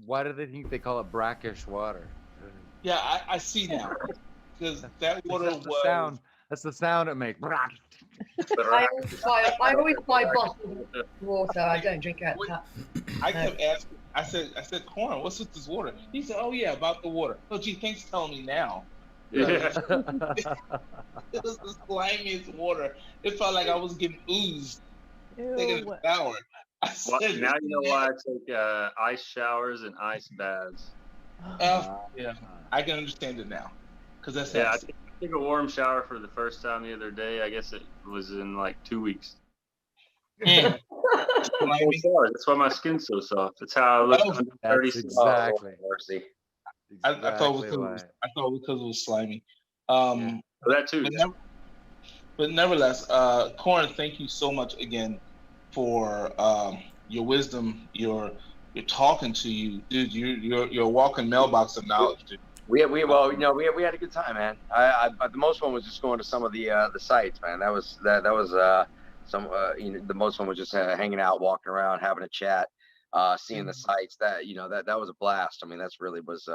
Why do they think they call it brackish water? Yeah, I see now. Because that water That's the was. sound. That's the sound it makes. I always buy bottled water. I don't drink out of tap. I kept asking. I said, Corin, what's with this water? He said, oh yeah, about the water. Oh gee, thanks for telling me now. Yeah. It was the slimiest water. It felt like I was getting oozed taking Ew. a shower. I Well, said, now you know why I take ice showers and ice baths. Yeah, I can understand it now. Because that's Yeah, I nasty. took a warm shower for the first time the other day. I guess it was in like 2 weeks. Mm. Slimy. That's why my skin's so soft. That's how I look Oh, under that's 36. exactly. Mercy. I thought Exactly because why. it was slimy. Well, that too. But nevertheless, Corin, thank you so much again for your wisdom, your talking to you, dude. You're a walking mailbox of knowledge, dude. We had a good time, man. The most fun was just going to some of the sites, man. That was the most fun was just hanging out, walking around, having a chat, seeing the sites. That was a blast. I mean, that's really was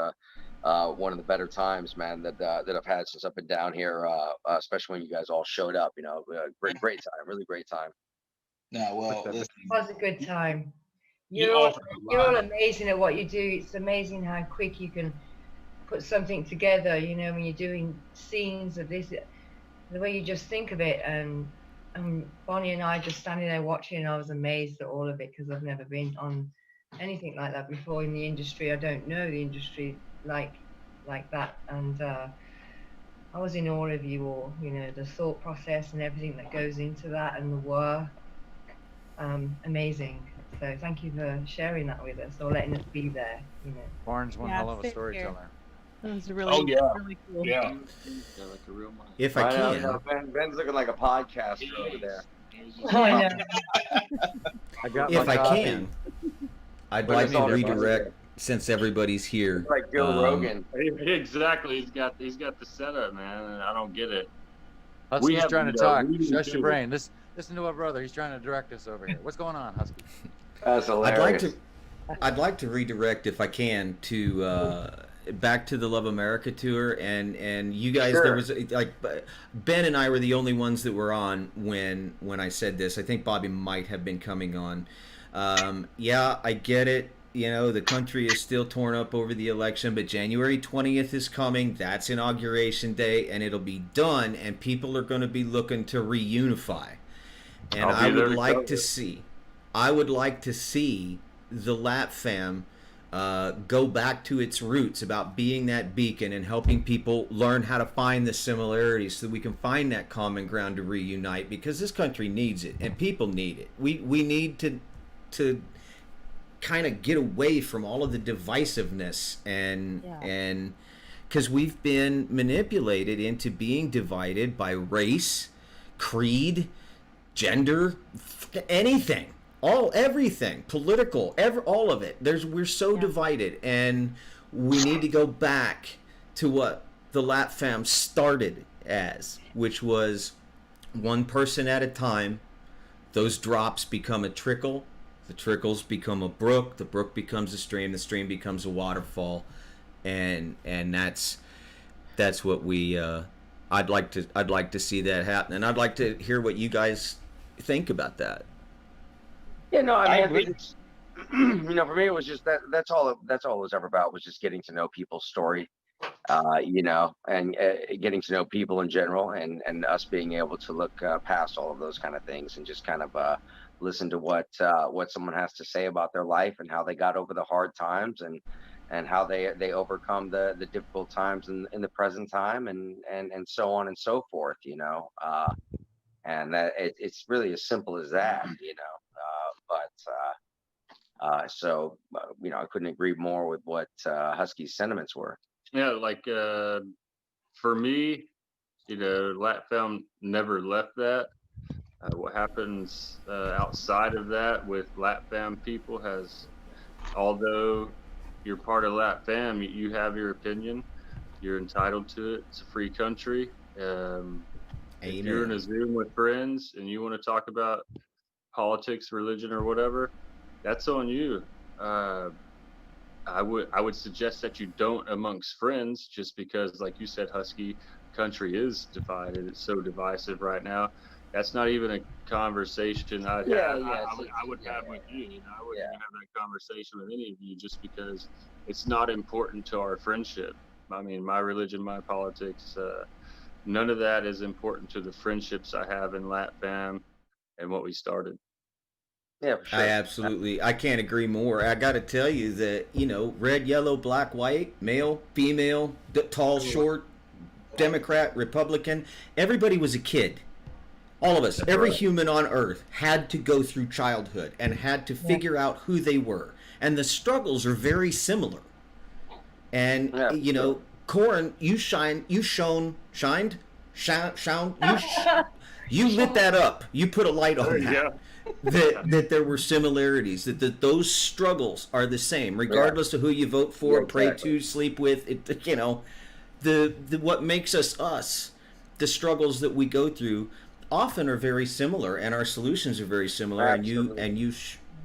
one of the better times, man, that I've had since I've been down here. Especially when you guys all showed up. Great time, really great time. Now, well, listen, It was a good time. You You're all offered a lot. amazing at what you do. It's amazing how quick you can put something together. When you're doing scenes of this, the way you just think of it, and Bonnie and I just standing there watching, and I was amazed at all of it because I've never been on anything like that before in the industry. I don't know the industry like that, and I was in awe of you all. You know, the thought process and everything that goes into that, and the work. Amazing. So thank you for sharing that with us or letting us be there. You know, Warren's one Yeah, hell of a same storyteller. That was really, Oh, yeah. really cool. Yeah. Yeah, like a real mind. If I know, can, Ben's looking like a podcaster over there. I know. I got if my I coffee. can, I'd What like is to all this redirect since everybody's here. Like Joe Rogan. Exactly. He's got the setup, man, and I don't get it. Husky's have, trying to you know, talk. we Shush do. your brain. Listen to our brother. He's trying to direct us over here. What's going on, Husky? That's hilarious. I'd like to redirect if I can to back to the Love America tour, and you guys, Sure. there was like Ben and I were the only ones that were on when I said this. I think Bobby might have been coming on. Yeah, I get it. You know, the country is still torn up over the election, but January 20th is coming. That's Inauguration Day, and it'll be done, and people are going to be looking to reunify. And I'll be I there would to like cover to it. see, the Lat Fam go back to its roots about being that beacon and helping people learn how to find the similarities so we can find that common ground to reunite, because this country needs it and people need it. We need to kind of get away from all of the divisiveness and because we've been manipulated into being divided by race, creed, gender, anything, everything, political, all of it. We're so divided, and we need to go back to what the Lat Fam started as, which was one person at a time. Those drops become a trickle. The trickles become a brook. The brook becomes a stream. The stream becomes a waterfall, and that's what we. I'd like to see that happen, and I'd like to hear what you guys think about that. Yeah, no, I agree. think it's, you know, for me, it was just that's all it was ever about, was just getting to know people's story, you know, and getting to know people in general, and us being able to look past all of those kind of things and just kind of listen to what someone has to say about their life and how they got over the hard times and how they overcome the difficult times in the present time and so on and so forth, you know. And that it's really as simple as that, you know. So you know, I couldn't agree more with what Husky's sentiments were. Yeah, like for me, you know, Lat Fam never left that. What happens outside of that with Lat Fam people has, although you're part of Lat Fam, you have your opinion. You're entitled to it. It's a free country. If you're in a Zoom with friends and you want to talk about politics, religion, or whatever, that's on you. I would suggest that you don't amongst friends, just because, like you said, Husky, country is divided. It's so divisive right now. That's not even a conversation I would have with you. You know, I wouldn't even have that conversation with any of you, just because it's not important to our friendship. I mean, my religion, my politics, none of that is important to the friendships I have in Lat Fam and what we started. Yeah, for sure. I can't agree more. I got to tell you that, you know, red, yellow, black, white, male, female, tall, short, Democrat, Republican, everybody was a kid. All of us, every human on earth had to go through childhood and had to figure out who they were. And the struggles are very similar. And, you know, Corin, you lit that up. You put a light on that. That there were similarities, that those struggles are the same, regardless of who you vote for, pray to, sleep with. It, you know, the what makes us, the struggles that we go through, often are very similar, and our solutions are very similar. Absolutely.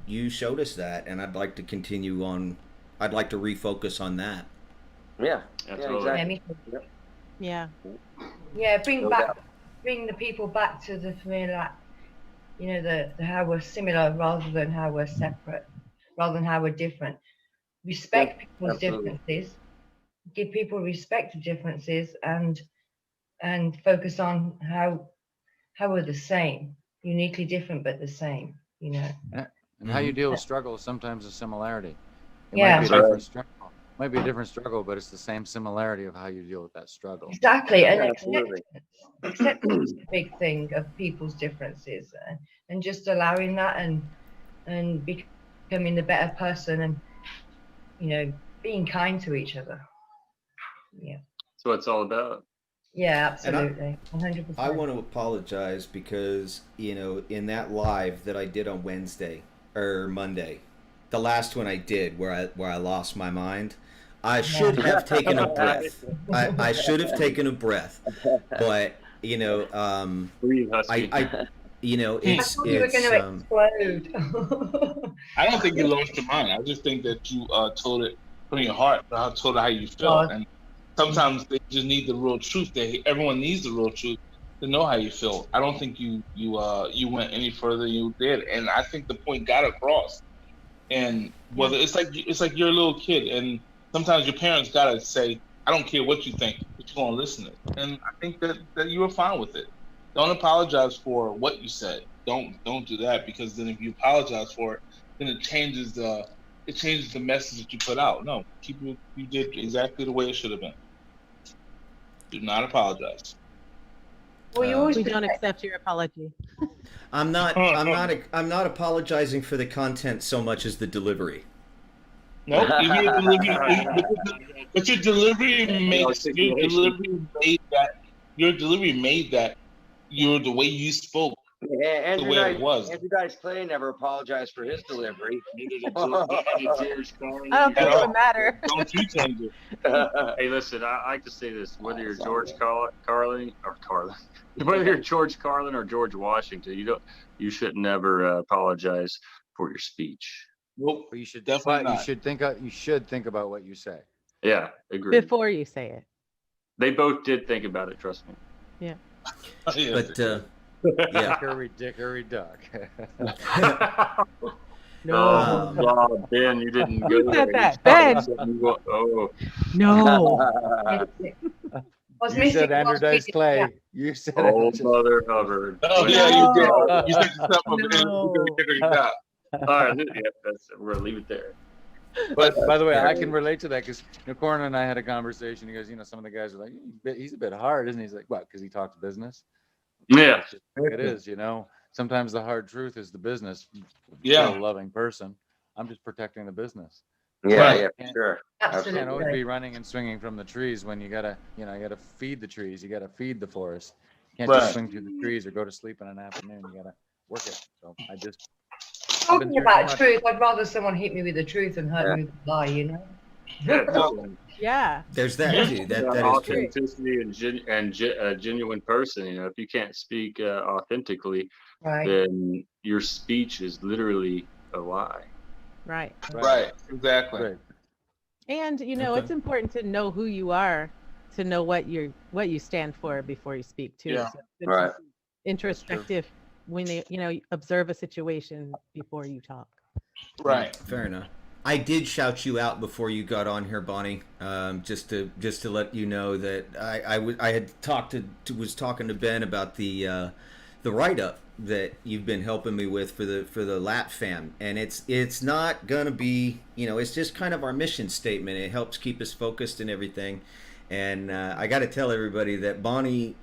You showed us that, and I'd like to continue on. I'd like to refocus on that. Yeah, Absolutely. Yeah. Yeah, bring the people back to the familiar, you know, the how we're similar rather than how we're separate, rather than how we're different. Respect people's differences, give people respect to differences, and focus on how we're the same, uniquely different but the same. You know. And how you deal with struggle is sometimes a similarity. It Yeah. might be a different struggle. Might be a different struggle, but it's the same similarity of how you deal with that struggle. Exactly, and Absolutely. acceptance is a big thing of people's differences, and just allowing that and becoming the better person, and you know, being kind to each other. Yeah, That's what it's all about. yeah, absolutely, 100%. I want to apologize because, you know, in that live that I did on Wednesday or Monday, the last one I did where I lost my mind, I should have taken a breath. I should have taken a breath, but you know, Breathe, Husky. I you know, I it's thought you were going to explode. I don't think you lost your mind. I just think that you told it from your heart, told it how you feel. God. And sometimes they just need the real truth. Everyone needs the real truth to know how you feel. I don't think you went any further than you did, and I think the point got across. And whether it's like you're a little kid, and sometimes your parents gotta say, "I don't care what you think, but you're gonna listen to it." And I think that you were fine with it. Don't apologize for what you said. Don't do that, because then if you apologize for it, then it changes the message that you put out. No, you did exactly the way it should have been. Do not apologize. Well, you always We don't protect- accept your apology. I'm not apologizing for the content so much as the delivery. No, but your delivery made that the way you spoke. Yeah, Andrew way it was. Dice Clay never apologized for his delivery. George Carlin. I don't think it would matter. Don't you change it. Hey, listen, I like to say this: whether you're George Carlin, whether you're George Carlin or George Washington, you should never apologize for your speech. Nope. But you should Definitely but not. you should think about what you say. Yeah, agree. Before you say it. They both did think about it. Trust me. Yeah. But yeah. Hickory duck. No. Oh, Ben, you didn't go Who there. said that? Ben. Oh, No. was You missing said Andrew was Dice missing- Clay. yeah. You said old it. Mother Hubbard. Oh yeah, you did. You said yourself up there. No. All right, yeah, we're gonna leave it there. But by the way, I can relate to that because Corn and I had a conversation. He goes, some of the guys are like, he's a bit hard, isn't he? He's like, what? Because he talks business. Yeah. It's just the way it is, Sometimes the hard truth is the business. Yeah. Still a loving person. I'm just protecting the business. Yeah, Right. yeah, for sure. You can't always Absolutely. be running and swinging from the trees when you gotta feed the trees. You gotta feed the forest. You can't Right. just swing through the trees or go to sleep in an afternoon. You gotta work it. So I've been Talking through about so much. truth, I'd rather someone hit me with the truth than hurt me with a lie, Yeah. There's that too. That is true. Authenticity and a genuine person. If you can't speak authentically, Right. then your speech is literally a lie. Right. Right. Exactly. Right. And Okay. it's important to know who you are, to know what you stand for before you speak too. Yeah. So it's Right. introspective when you observe a situation before you talk. Right. Fair enough. I did shout you out before you got on here, Bonnie. Just to let you know that I had was talking to Ben about the write up that you've been helping me with for the Lat Fam, and it's not gonna be it's just kind of our mission statement. It helps keep us focused and everything. And I got to tell everybody that Bonnie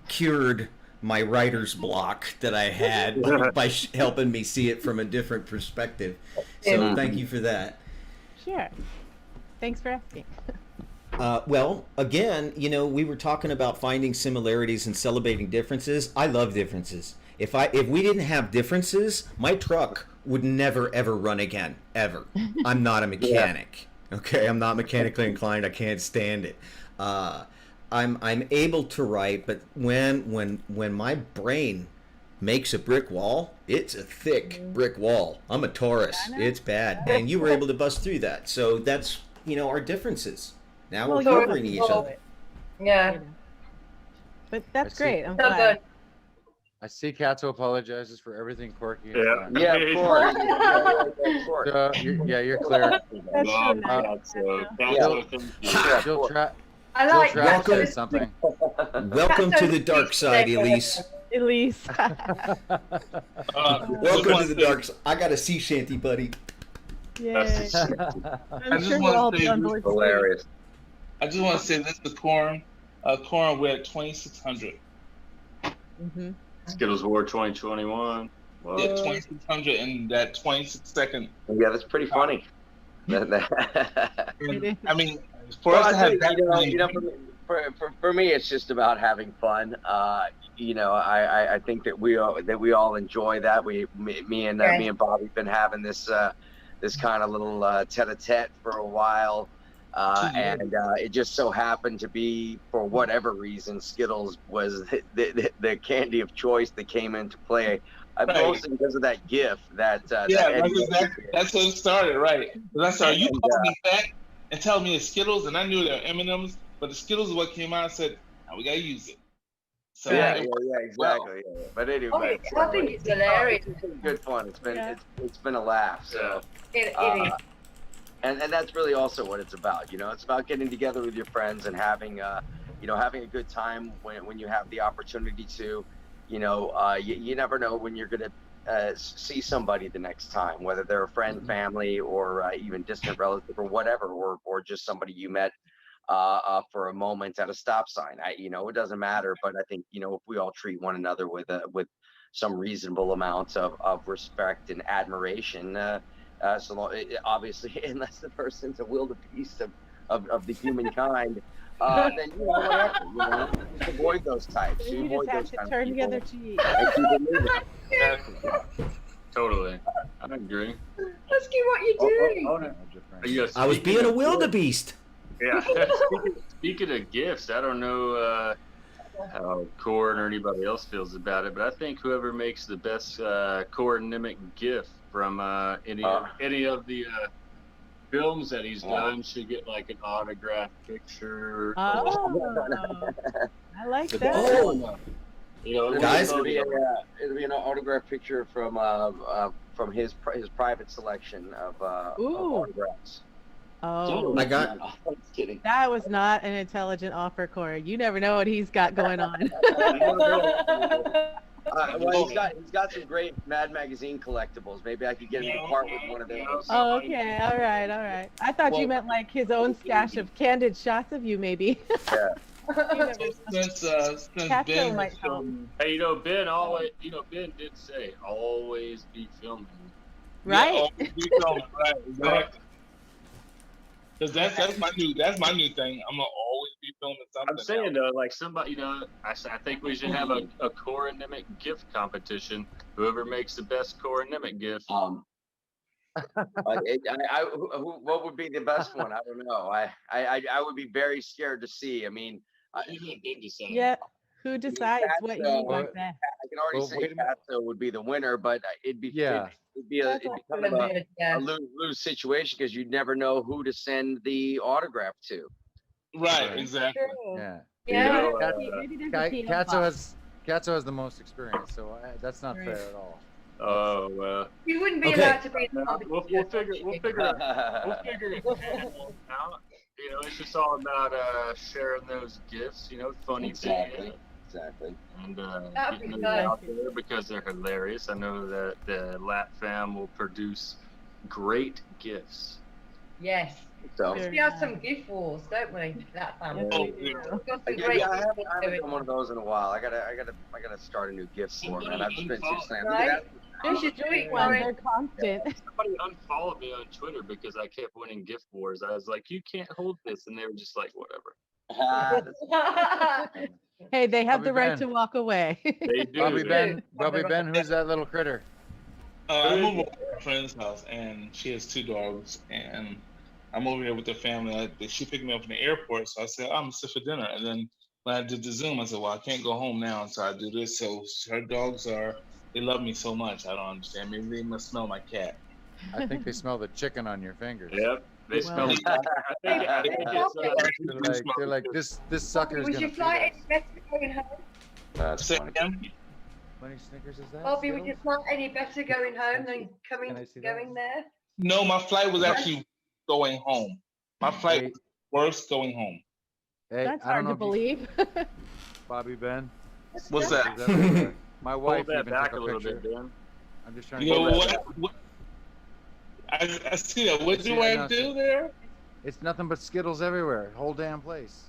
cured my writer's block that I had by helping me see it from a different perspective. So thank you for that. Sure. Thanks for asking. Well, again, we were talking about finding similarities and celebrating differences. I love differences. If we didn't have differences, my truck would never ever run again, ever. I'm not a mechanic. Okay, I'm not mechanically inclined. I can't stand it. I'm able to write, but when my brain makes a brick wall, it's a thick brick wall. I'm a Taurus. It's bad, and you were able to bust through that. So that's our differences. Now we're Well, covering each other. Yeah. But that's I see. great. I'm So glad. good. I see Katso apologizes for everything quirky. has Yeah. done. Yeah, of course. Yeah, of course. You're clear. That's so Love nice. that, so Yeah. that's thank you. Jill I like Travis Welcome. said something. Welcome to the dark side, Elise. Elise. Welcome to the dark side. I got a sea shanty, buddy. Yay. I I'm just sure wanna we'll all be say on this- board soon. Hilarious. I just want to say this to Corn. Corn, we're at 2,600. Mhm. Skittles War 2021. Well, Yeah, 2,600 in that 26 second. Yeah, that's pretty funny. It is. I mean, for Well, us to I have think, that you know, many- for me, it's just about having fun. You know, I think that we all enjoy that. Me and Bobby been having this this kind of little tete-a-tete for a while. And it just so happened to be, for whatever reason, Skittles was the candy of choice that came into play. Mostly because of that GIF that Yeah, that Eddie that's what it started, right? That's how you And, called me back and tell me it's Skittles, and I knew they were M&Ms, but the Skittles is what came out and said, now we gotta use it. So yeah, it worked exactly. well. Yeah. But anyway, I think it's hilarious. It's been good fun. It's been Yeah. it's been a laugh. So. It is. And that's really also what it's about. You know, it's about getting together with your friends and having having a good time when you have the opportunity to. You know, you never know when you're gonna see somebody the next time, whether they're a friend, family, or even distant relative or whatever, or just somebody you met for a moment at a stop sign. It doesn't matter. But I think, if we all treat one another with some reasonable amounts of respect and admiration, so long, obviously, unless the person's a wildebeest of the humankind, then whatever. Just avoid those types. You avoid just have those to kind turn of the other people. cheek. And keep it moving. totally. I agree. Ask you what you're doing. Yeah, I was speaking being a of- wildebeest. Yeah. Speaking of gifts, I don't know how Corin or anybody else feels about it, but I think whoever makes the best Cornimic gift from any of the films that he's done should get like an autographed picture. Oh, I like that. Oh, Guys? it'll be an autograph picture from his private selection of Ooh. autographs. Oh, I got- I'm kidding. that was not an intelligent offer, Corey. You never know what he's got going on. Well, he's got some great Mad Magazine collectibles. Maybe I could get him to part with one of those. Oh, okay. All right. I thought you meant like his own stash of candid shots of you, maybe. Since Castro Ben, might help. Hey, Ben did say always be filming. Right? Yeah, always be filming, right, exactly. Because that's my new thing. I'm gonna always be filming something. I'm saying though, like somebody, I think we should have a Cornimic gift competition. Whoever makes the best Cornimic gift. What would be the best one? I don't know. I would be very scared to see. I mean, Yeah. Who decides what you want best? I can already say Castro would be the winner, but it'd be Yeah. it'd be kind of a lose situation because you'd never know who to send the autograph to. Right, exactly. True. Yeah. Yeah. Cat- Maybe there's a PM Katsu has the most experience, so that's not Right. fair at all. Oh well. You wouldn't be Okay. allowed to be in the We'll figure it out. It's just all about sharing those gifts. Funny Exactly. videos. Exactly. And That'd be getting them nice. out there because they're hilarious. I know that the Lat Fam will produce great gifts. Yes. So Sure. We have some gift wars, don't we? That family. Oh, We've yeah. got some yeah, great I haven't gifts done one of those in a while. I gotta start a new gift for man. I've just been too slammed. Right? You should do it, Well, Corey. they're constant. Somebody unfollowed me on Twitter because I kept winning gift wars. I was like, "You can't hold this," and they were just like, "Whatever." Hey, they have Bobby the right Ben. to walk away. They do. Bobby man. Ben, who's that little critter? I'm over at a friend's house, and she has 2 dogs, and I'm over here with the family. She picked me up from the airport, so I said, I'm gonna sit for dinner. And then when I did the Zoom, I said, well, I can't go home now, so I do this. So her dogs they love me so much. I don't understand. Maybe they must smell my cat. I think they smell the chicken on your fingers. Yep. They smell. Well- I think They're like this sucker's Would gonna you feed fly us. any better going home? That's Say funny. again? How many Snickers is that? Bobby, would Skittles? you fly any better going home than Can I see that? going there? No, my flight was actually going home. My flight Hey, was worse going home. hey, That's I don't hard know to if you- believe. Bobby Ben, What's that? Skittles everywhere. My wife Hold that even back took a a little picture. bit, Dan. I'm just trying to You know get what? I see that. What do Yeah, I no, do there? It's nothing but Skittles everywhere. Whole damn place.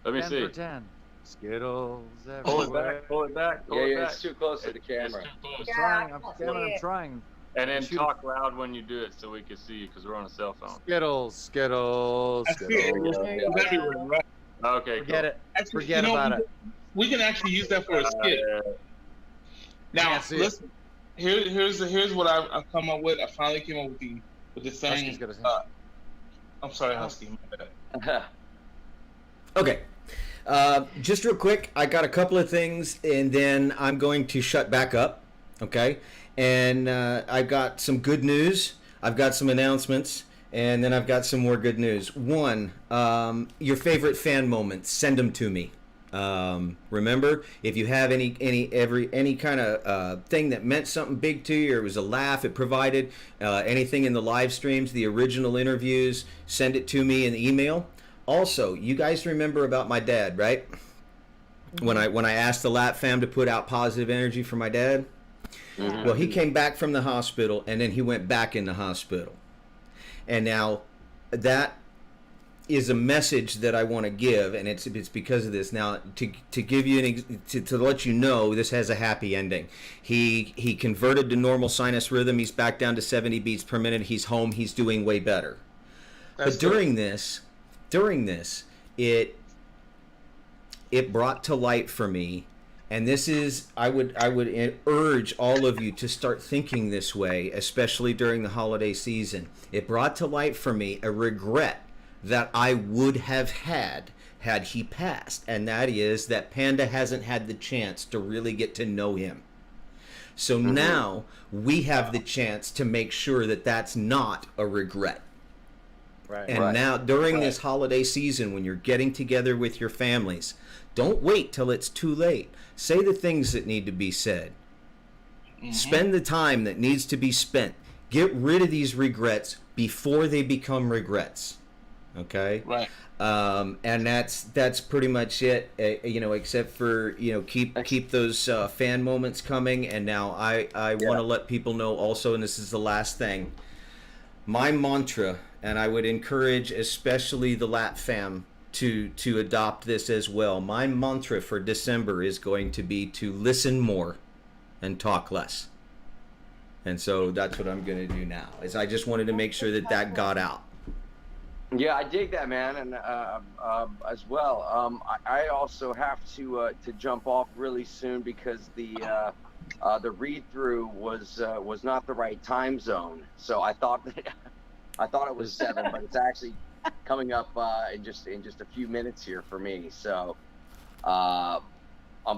Let me 10 see. for 10. Skittles Pull it everywhere. back. Pull it back. Pull Yeah, it yeah, back. it's too close to the It's camera. too close. I'm Yeah, trying. I I'm, can't damn it, see I'm it. trying. And then Shoot it. talk loud when you do it so we can see you because we're on a cell phone. Skittles, Skittles, I see it. Skittles. It's everywhere, right? Okay, Forget cool. it. Actually, Forget about it. We can actually use that for a skit. Now, Can't see it. listen. Here's what I've come up with. I finally came up with the thing. Husky's got his hand. I'm sorry, Husky. My bad. Okay. Just real quick, I got a couple of things, and then I'm going to shut back up. Okay. And I've got some good news. I've got some announcements, and then I've got some more good news. One, your favorite fan moments, send them to me. Remember, if you have any kind of thing that meant something big to you, or it was a laugh it provided, anything in the live streams, the original interviews, send it to me in email. Also, you guys remember about my dad, right? When I asked the Lap fam to put out positive energy for my dad. Well, he came back from the hospital, and then he went back in the hospital. And now that is a message that I want to give, and it's because of this. Now, to give you to let you know, this has a happy ending. He converted to normal sinus rhythm. He's back down to 70 beats per minute. He's home. He's doing way better. But during this, it brought to light for me. And this is, I would urge all of you to start thinking this way, especially during the holiday season. It brought to light for me a regret that I would have had he passed, and that is that Panda hasn't had the chance to really get to know him. So now we have the chance to make sure that that's not a regret. Right. And now during this holiday season, when you're getting together with your families, don't wait till it's too late. Say the things that need to be said. Spend the time that needs to be spent. Get rid of these regrets before they become regrets. Okay? Right. And that's pretty much it. Except for keep those fan moments coming. And now I want to let people know also, and this is the last thing. My mantra, and I would encourage especially the Lap fam to adopt this as well. My mantra for December is going to be to listen more and talk less. And so that's what I'm going to do now. Is I just wanted to make sure that got out. Yeah, I dig that, man, and as well. I also have to jump off really soon because the read through was not the right time zone. So I thought it was 7, but it's actually coming up in just a few minutes here for me. So I'm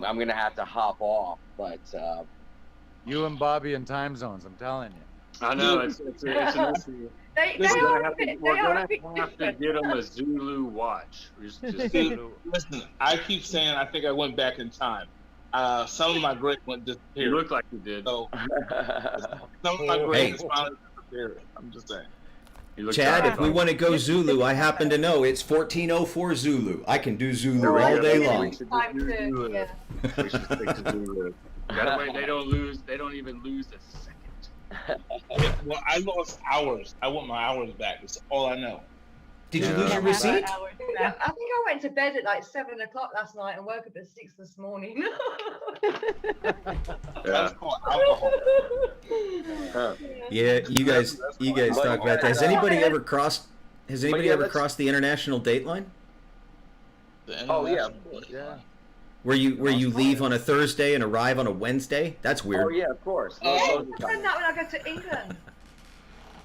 gonna have to hop off. But You and Bobby in time zones, I'm telling you. I know it's an issue. They We're are gonna a bit have to different. get them a Zulu watch. Dude, listen, I keep saying I think I went back in time. Some of my great ones You disappeared. look like you did. So some of my great ones finally disappeared. I'm just saying. You look Chad, if we terrified. want to go Zulu, I happen to know it's 1404 Zulu. I can do Zulu Oh, all day yeah. long. Time to, yeah. We should stick to Zulu. That way they don't lose. They don't even lose a second. Well, I lost hours. I want my hours back. That's all I know. Did you Yeah. lose your receipt? I think I went to bed at like 7 o'clock last night and woke up at 6 this morning. That's called alcohol. Yeah, you guys talk about that. Has anybody ever crossed? Has anybody yeah, ever that's- crossed the international date line? Oh, yeah. Yeah. Where you leave on a Thursday and arrive on a Wednesday? That's weird. Oh yeah, of course. Yeah, Loads of I've done times. that when I go to England.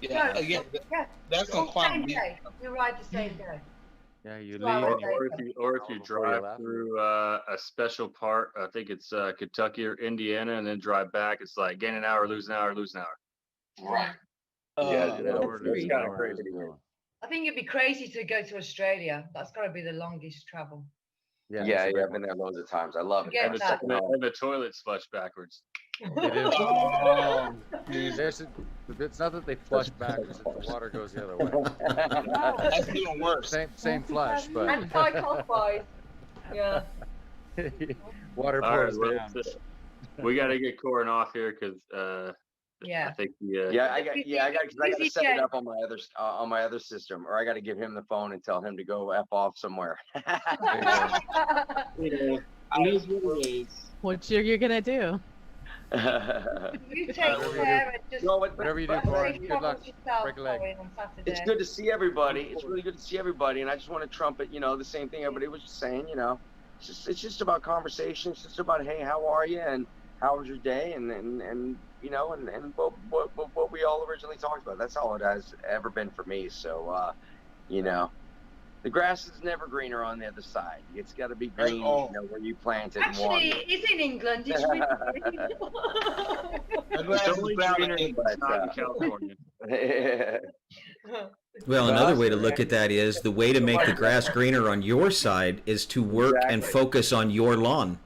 Yeah, No, again, yeah. that's on Same quantum. day. You ride the same day. Yeah, you Well, leave and you okay. Or if you Before you drive left. through a special part, I think it's Kentucky or Indiana, and then drive back, it's like gain an hour, lose an hour, lose an hour. Right. Yeah, Uh, that's kind of crazy. I think it'd be crazy to go to Australia. That's got to be the longest travel. Yeah, I've been there loads of times. I love it. Forget And that. and the toilets flush backwards. It is. Oh, It's not that they flush backwards; the water goes the other way. that's even worse. Same flush, but And high cost buys. Yeah. Water All right, pours well, down. we got to get Corin off here because I Yeah. think Yeah, I got because I got to Busy set it Jen. up on my other system, or I got to give him the phone and tell him to go f off somewhere. You know, it is what it is. What you're gonna do? You take care and just No, but- Whatever you do, but- Corin, safe good luck. travels yourself, Break a leg. Corin, on Saturday. It's good to see everybody. It's really good to see everybody, and I just want to trumpet, the same thing everybody was just saying. It's just about conversation. It's just about, hey, how are you, and how was your day, and what we all originally talked about. That's all it has ever been for me. So, the grass is never greener on the other side. It's got to be green, all. where you plant it and Actually, water it. it's in England. It's really The grass it's is only brown greener in if it's not in California. Well, another way to look at that is the way to make the grass greener on your side is to work and Exactly. focus on your lawn.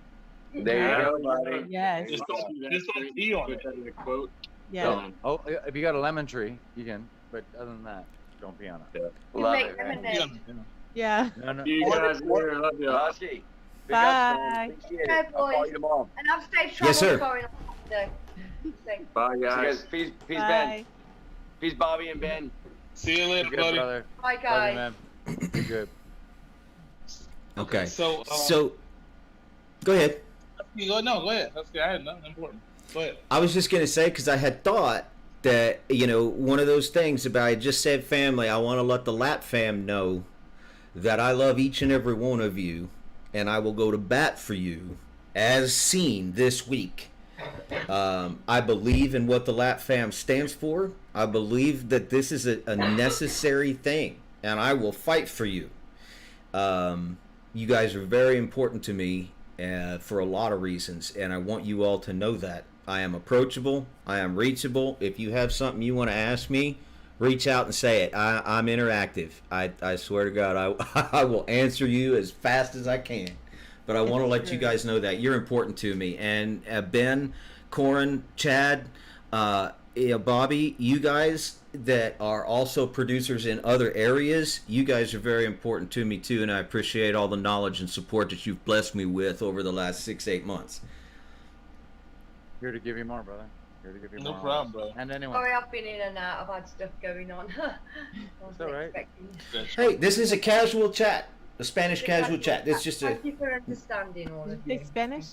There you go, buddy. Yes. Just don't pee on it. Put that in a quote. Yeah. Oh, if you got a lemon tree, you can. But other than that, don't be on it. You Love make it, man. lemonade. Yeah. No, no. You guys later. Love you. Husky. Big Bye. ups, man. Appreciate it. Bye, I'll call boys. you tomorrow. And have safe travels, Yes, sir. Corin, on Saturday. Safe. Bye, See you guys. guys. Peace, Ben. Bye. Peace, Bobby and Ben. See you later, Good, buddy. brother. Bye, Love you, guys. man. You're good. Okay. So, So, go ahead. go ahead. That's good. I had nothing important. Go ahead. I was just going to say, because I had thought that, one of those things about I just said family, I want to let the Lap fam know that I love each and every one of you, and I will go to bat for you as seen this week. I believe in what the Lap fam stands for. I believe that this is a necessary thing, and I will fight for you. You guys are very important to me for a lot of reasons, and I want you all to know that. I am approachable. I am reachable. If you have something you want to ask me, reach out and say it. I'm interactive. I swear to God, I will answer you as fast as I can. But I want to let you guys know that you're important to me. And Ben, Corin, Chad, Bobby, you guys that are also producers in other areas, you guys are very important to me too, and I appreciate all the knowledge and support that you've blessed me with over the last 6-8 months. Here to give you more, brother. Here to give you No more. problem, bro. And anyone. Sorry, I've been in and out. I've had stuff going on. I wasn't all right. expecting. Hey, this is a casual chat, a Spanish casual chat. It's just a Thank you for understanding all Do you of you. speak Spanish?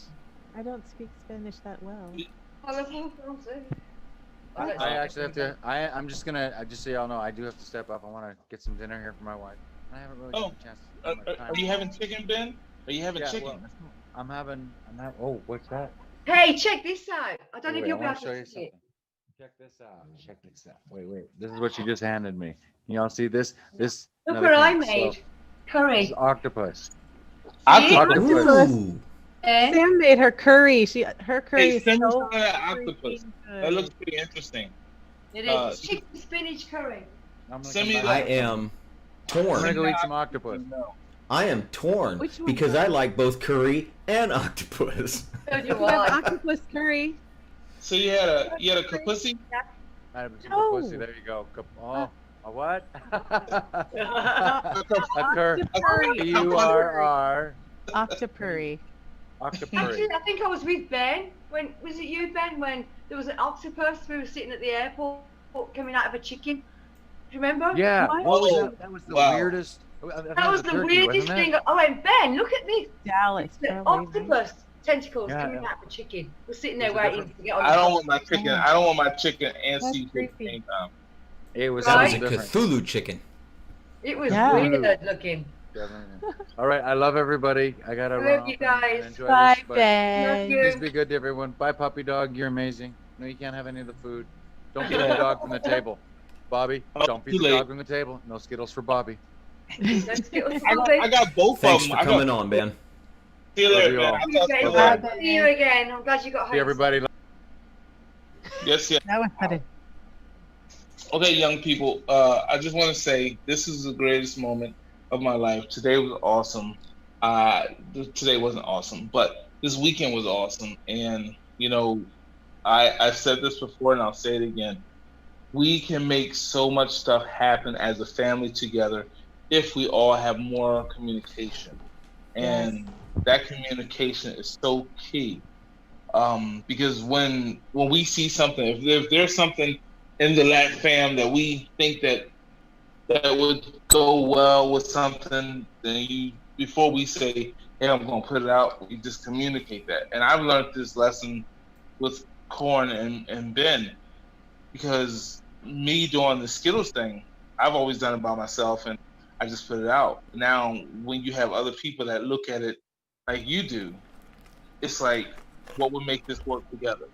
I don't speak Spanish that well. I actually have to. I'm just so y'all know, I do have to step up. I want to get some dinner here for my wife. I haven't really gotten a chance to spend much time. Are you having chicken, Ben? Are you having Yeah, chicken? well, I'm having. Oh, what's that? Hey, check this out. I don't know if Wait, you'll I be want able to show to you see it. something. Check this out. Check this out. Wait. This is what she just handed me. Y'all see this? This. Look another what I thing. made. So, this Curry. is octopus. Octopus. ooh. Eh? Sam made her curry. Her curry Hey, is send me so some of that octopus. freaking That good. looks pretty interesting. It Uh, is chicken spinach curry. I'm gonna Send come me back. I am I'm gonna torn. go eat some octopus. I am torn Which one? because I like both curry and octopus. So You do have I. octopus curry. So you had a kapussy? I have some No. pussy. There you go. Oh, a what? A A cur. C-U-R-R. Octopurry. Octopurry. Actually, I think I was with Ben. When was it you, Ben? When there was an octopus, we were sitting at the airport coming out of a chicken. Do you remember? Yeah. What? What was that? That was the Wow. weirdest. That was the weirdest thing. I went, Ben, look at this. Dallas. The probably, right? octopus tentacles Yeah, coming yeah. out of a chicken. We're sitting there There's a waiting different- to get on the I don't plane. want my chicken. I don't want my chicken and That's seafood at the creepy. same time. It was That was a something different. Cthulhu chicken. It was Yeah. weird looking. Definitely. All right. I love everybody. I gotta I run love off you and guys. enjoy Bye, this, but Love Ben. you. please be good to everyone. Bye, puppy dog. You're amazing. No, you can't have any of the food. Don't feed the dog from the table. Bobby, Oh, don't feed too the late. dog from the table. No Skittles for Bobby. Let's get us I got both Thanks of for them. I coming got, on, Ben. See you Love later, you man. all. I'll talk to you Bye-bye. later. See you again. I'm glad you got home. See everybody. Yes, yes. That was funny. Okay, young people. I just want to say this is the greatest moment of my life. Today was awesome. Today wasn't awesome, but this weekend was awesome. And I've said this before, and I'll say it again. We can make so much stuff happen as a family together if we all have more communication. And that communication is so key. Because when we see something, if there's something in the Lat fam that we think that would go well with something, then before we say, hey, I'm gonna put it out, we just communicate that. And I've learned this lesson with Corn and Ben, because me doing the Skittles thing, I've always done it by myself and I just put it out. Now, when you have other people that look at it like you do, it's like, what would make this work together?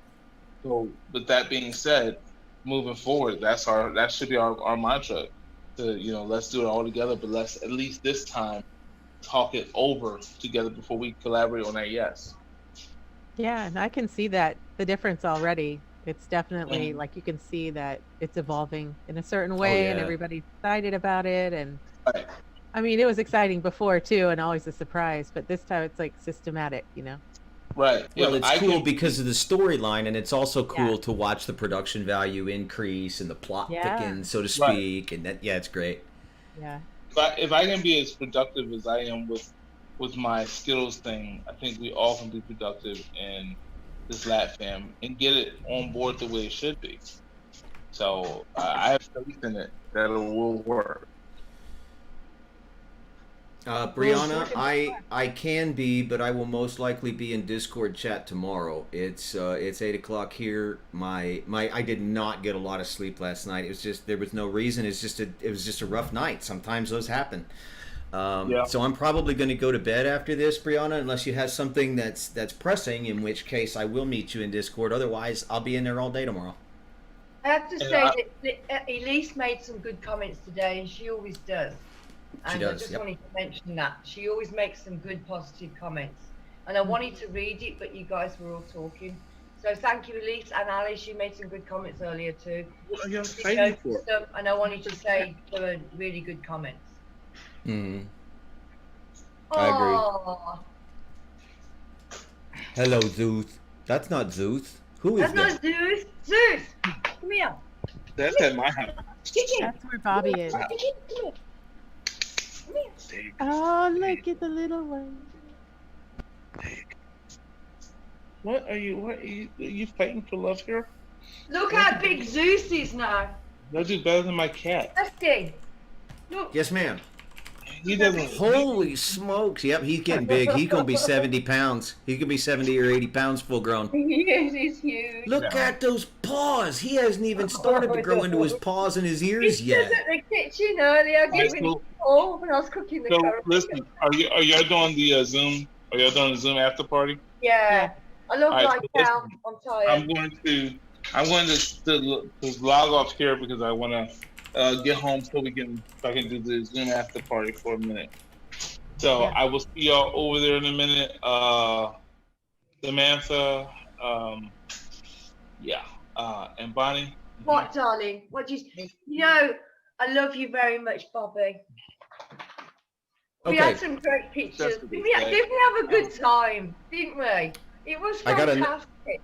So, with that being said, moving forward, that should be our mantra. To let's do it all together, but let's at least this time talk it over together before we collaborate on that. Yes. Yeah, and I can see that the difference already. It's definitely like you can see that it's evolving in a certain way, and everybody's excited about it. And right. I mean, it was exciting before too, and always a surprise. But this time, it's like systematic, Right. Well, it's cool because of the storyline, and it's also cool to watch the production value increase and the plot thicken, so to speak. Right. And that, it's great. Yeah. If I can be as productive as I am with my Skittles thing, I think we all can be productive in this Lat fam and get it on board the way it should be. So I have faith in it that it will work. Brianna, I can be, but I will most likely be in Discord chat tomorrow. It's 8:00 here. I did not get a lot of sleep last night. It was just, there was no reason. It was just a rough night. Sometimes those happen. So I'm probably going to go to bed after this, Brianna, unless you have something that's pressing, in which case I will meet you in Discord. Otherwise, I'll be in there all day tomorrow. I have to say that Elise made some good comments today, and she always does. And I just wanted to mention that. She always makes some good, positive comments. And I wanted to read it, but you guys were all talking. So thank you, Elise and Alice. You made some good comments earlier too. What are you excited for? And I wanted to say they were really good comments. Mm. I agree. Hello, Zeus. That's not Zeus. Who is that? That's not Zeus. Zeus, come here. That's at my house. That's where Bobby is. Come here. Oh, look at the little one. What are you fighting for love here? Look how big Zeus is now. They'll do better than my cat. Dusty. Look. Yes, ma'am. He doesn't. Holy smokes! Yep, he's getting big. He's gonna be 70 pounds. He could be 70 or 80 pounds full grown. Yes, he's huge. Look at those paws. He hasn't even started to grow into his paws and his ears yet. He was at the kitchen earlier giving me all when I was cooking the curry. Listen, are y'all doing the Zoom? Are y'all doing the Zoom after party? Yeah. I love right, my cow. I'm tired. I'm going to log off here because I want to get home so I can do the Zoom after party for a minute. So I will see y'all over there in a minute. Samantha, and Bonnie. What, darling? What do you I love you very much, Bobby. We had some great pictures. Didn't we have a good time? Didn't we? It was fantastic.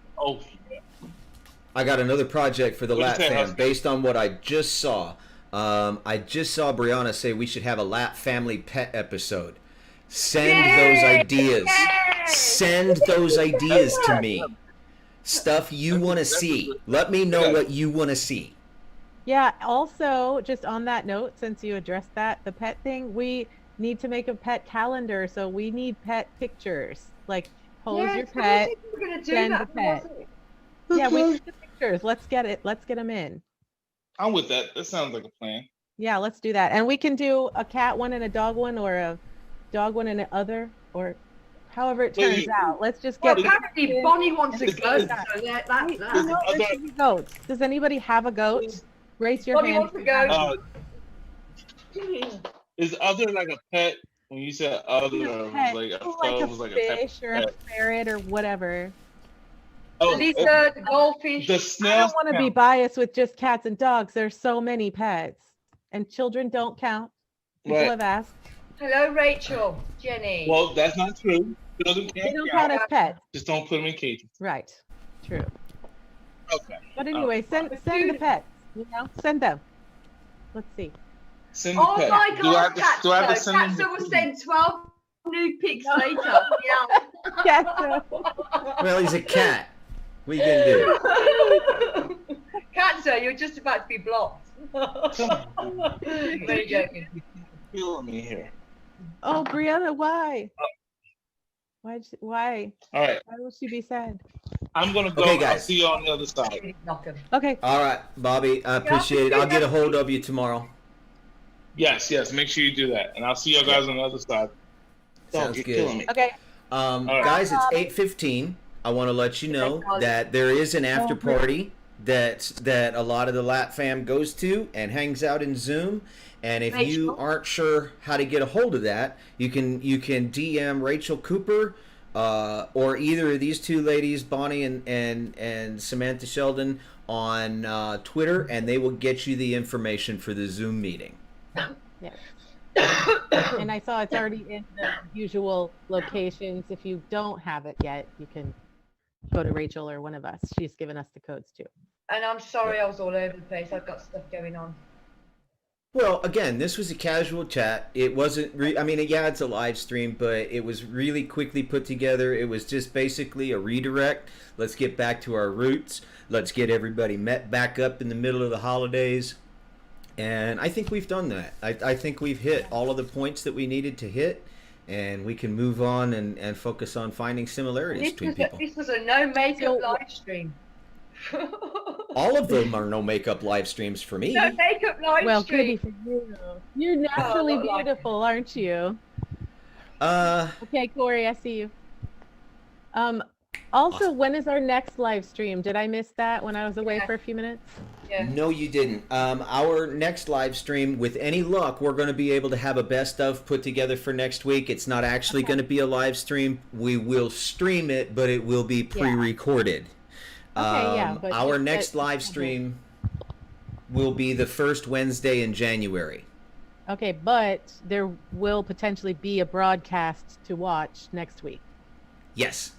I got another project for the Lat fam based on what I just saw. I just saw Brianna say we should have a Lat family pet episode. Send those ideas. Send those ideas to me. Stuff you want to see. Let me know what you want to see. Yeah, also, just on that note, since you addressed that, the pet thing, we need to make a pet calendar, so we need pet pictures. Like, pose your pet, send the pet. Yeah, we need the pictures. Let's get them in. I'm with that. That sounds like a plan. Yeah, let's do that. And we can do a cat one and a dog one, or a dog one and the other, or however it turns out. Let's just get. Apparently, Bonnie wants a goat. So that's goats. Does anybody have a goat? Raise your hand. Bonnie wants a goat. Is other like a pet? When you said other, like a fish or a ferret or whatever. Oh, Lisa, the goldfish. The snail. I don't want to be biased with just cats and dogs. There's so many pets, and children don't count. People have asked. Hello, Rachel, Jenny. Well, that's not true. They don't count as pets. Just don't put them in cages. Right. True. Okay. But anyway, send the pets. Send them. Let's see. Send the pet. My God, do I have to send them? Catso will send 12 Nude pics later. Yeah. Yes. Well, he's a cat. What are you gonna do? Cancer, you're just about to be blocked. Very joking. Killing me here. Oh, Brianna, why? Why? All right, Why will she be sad? I'm gonna go. Okay, guys. I'll see you on the other side. Okay. All right, Bobby. I appreciate it. I'll get a hold of you tomorrow. Yes, make sure you do that, and I'll see you guys on the other side. Sounds You're good. killing me. Okay. right. Guys, it's 8:15. I want to let you know that there is an after party that a lot of the Lat fam goes to and hangs out in Zoom. And if you aren't sure how to get a hold of that, you can DM Rachel Cooper or either of these two ladies, Bonnie and Samantha Sheldon, on Twitter, and they will get you the information for the Zoom meeting. Yes. And I saw it's already in the usual locations. If you don't have it yet, you can go to Rachel or one of us. She's given us the codes too. And I'm sorry I was all over the place. I've got stuff going on. Well, again, this was a casual chat. It wasn't, I mean, yeah, it's a live stream, but it was really quickly put together. It was just basically a redirect. Let's get back to our roots. Let's get everybody met back up in the middle of the holidays. And I think we've done that. I think we've hit all of the points that we needed to hit, and we can move on and focus on finding similarities between people. This was a no makeup live stream. All of them are no makeup live streams for me. No makeup live Well, stream. goody for you. You're naturally beautiful, aren't you? Okay, Corey, I see you. Also, when is our next live stream? Did I miss that when I was away for a few minutes? Yeah. No, you didn't. Our next live stream, with any luck, we're going to be able to have a best of put together for next week. It's not actually going to be a live stream. We will stream it, but it will be pre-recorded. But our next live stream will be the first Wednesday in January. Okay, but there will potentially be a broadcast to watch next week. Yes.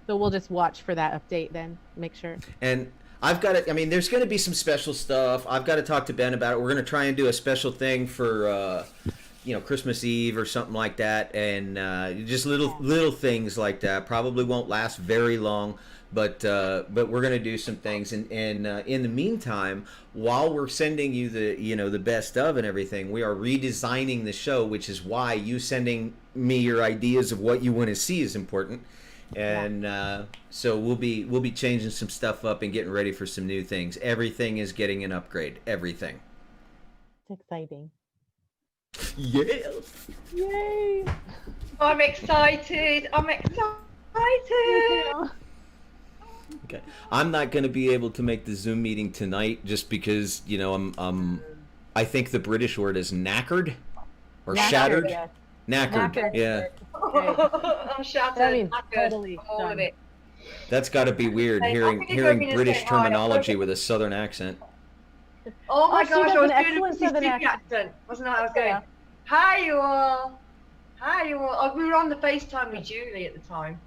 So we'll just watch for that update then, make sure. And I've got to, I mean, there's going to be some special stuff. I've got to talk to Ben about it. We're going to try and do a special thing for, Christmas Eve or something like that. And just little things like that. Probably won't last very long. But we're going to do some things, and in the meantime, while we're sending you the best of and everything, we are redesigning the show, which is why you sending me your ideas of what you want to see is important. And so we'll be changing some stuff up and getting ready for some new things. Everything is getting an upgrade. Everything. It's exciting. Yes. Yay! I'm excited. Okay. I'm not going to be able to make the Zoom meeting tonight just because, I think the British word is knackered or shattered. Yes. Knackered. Yeah. I'm shattered. That means knackered, totally all of it. That's got to be weird hearing British terminology with a southern accent. Oh my she gosh, has I was an doing a excellent southern Mississippi accent. Wasn't I? I was going, hi you all. Hi you all. Oh, we were on the FaceTime with Julie at the time.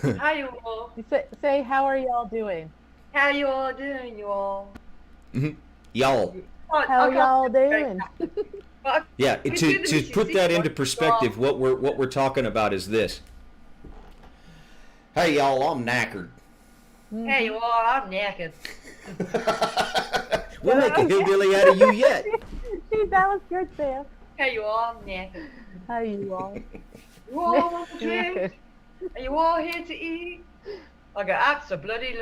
Hi you all. You say, how are y'all doing? How you all doing, you all? Y'all. How y'all doing? Yeah, to put that into perspective, what we're talking about is this. Hey y'all, I'm knackered. Hey you all, I'm knackered. We'll make a hillbilly out of you yet. That was good, Sam. Hey you all, I'm knackered. How you all? You all want to drink? Are you all here to eat? I go, absolutely.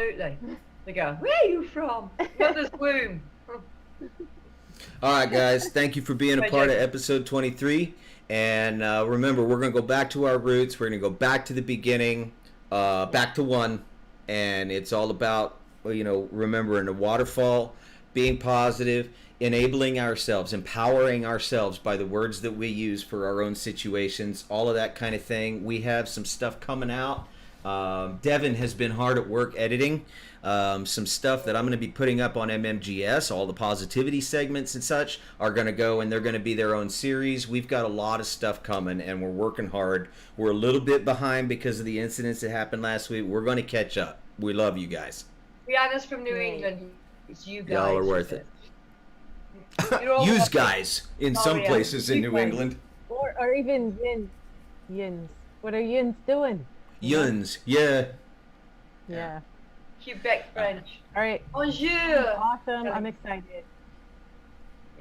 They go, where are you from? Mother's womb. All right, guys. Thank you for being a part of episode 23. And remember, we're going to go back to our roots. We're going to go back to the beginning, back to one. And it's all about, remembering the waterfall, being positive, enabling ourselves, empowering ourselves by the words that we use for our own situations, all of that kind of thing. We have some stuff coming out. Devin has been hard at work editing some stuff that I'm going to be putting up on MMGS. All the positivity segments and such are going to go, and they're going to be their own series. We've got a lot of stuff coming, and we're working hard. We're a little bit behind because of the incidents that happened last week. We're going to catch up. We love you guys. Rihanna's from New England. It's you guys. Y'all are worth it. You're all Use welcome. guys in some places in New England. Or even in Yins. What are yins doing? Yuns. Yeah. Yeah. Quebec French. All right. Bonjour. Awesome. I'm excited.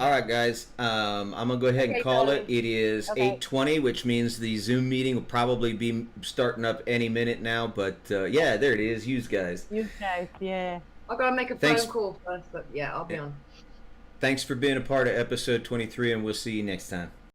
All right, guys. I'm gonna go ahead and Okay, call darling. it. It is Okay. 8:20, which means the Zoom meeting will probably be starting up any minute now. But yeah, there it is. You guys. You guys, yeah. I've got to make a Thanks. phone call first, but yeah, I'll be Yeah. on. Thanks for being a part of episode 23, and we'll see you next time.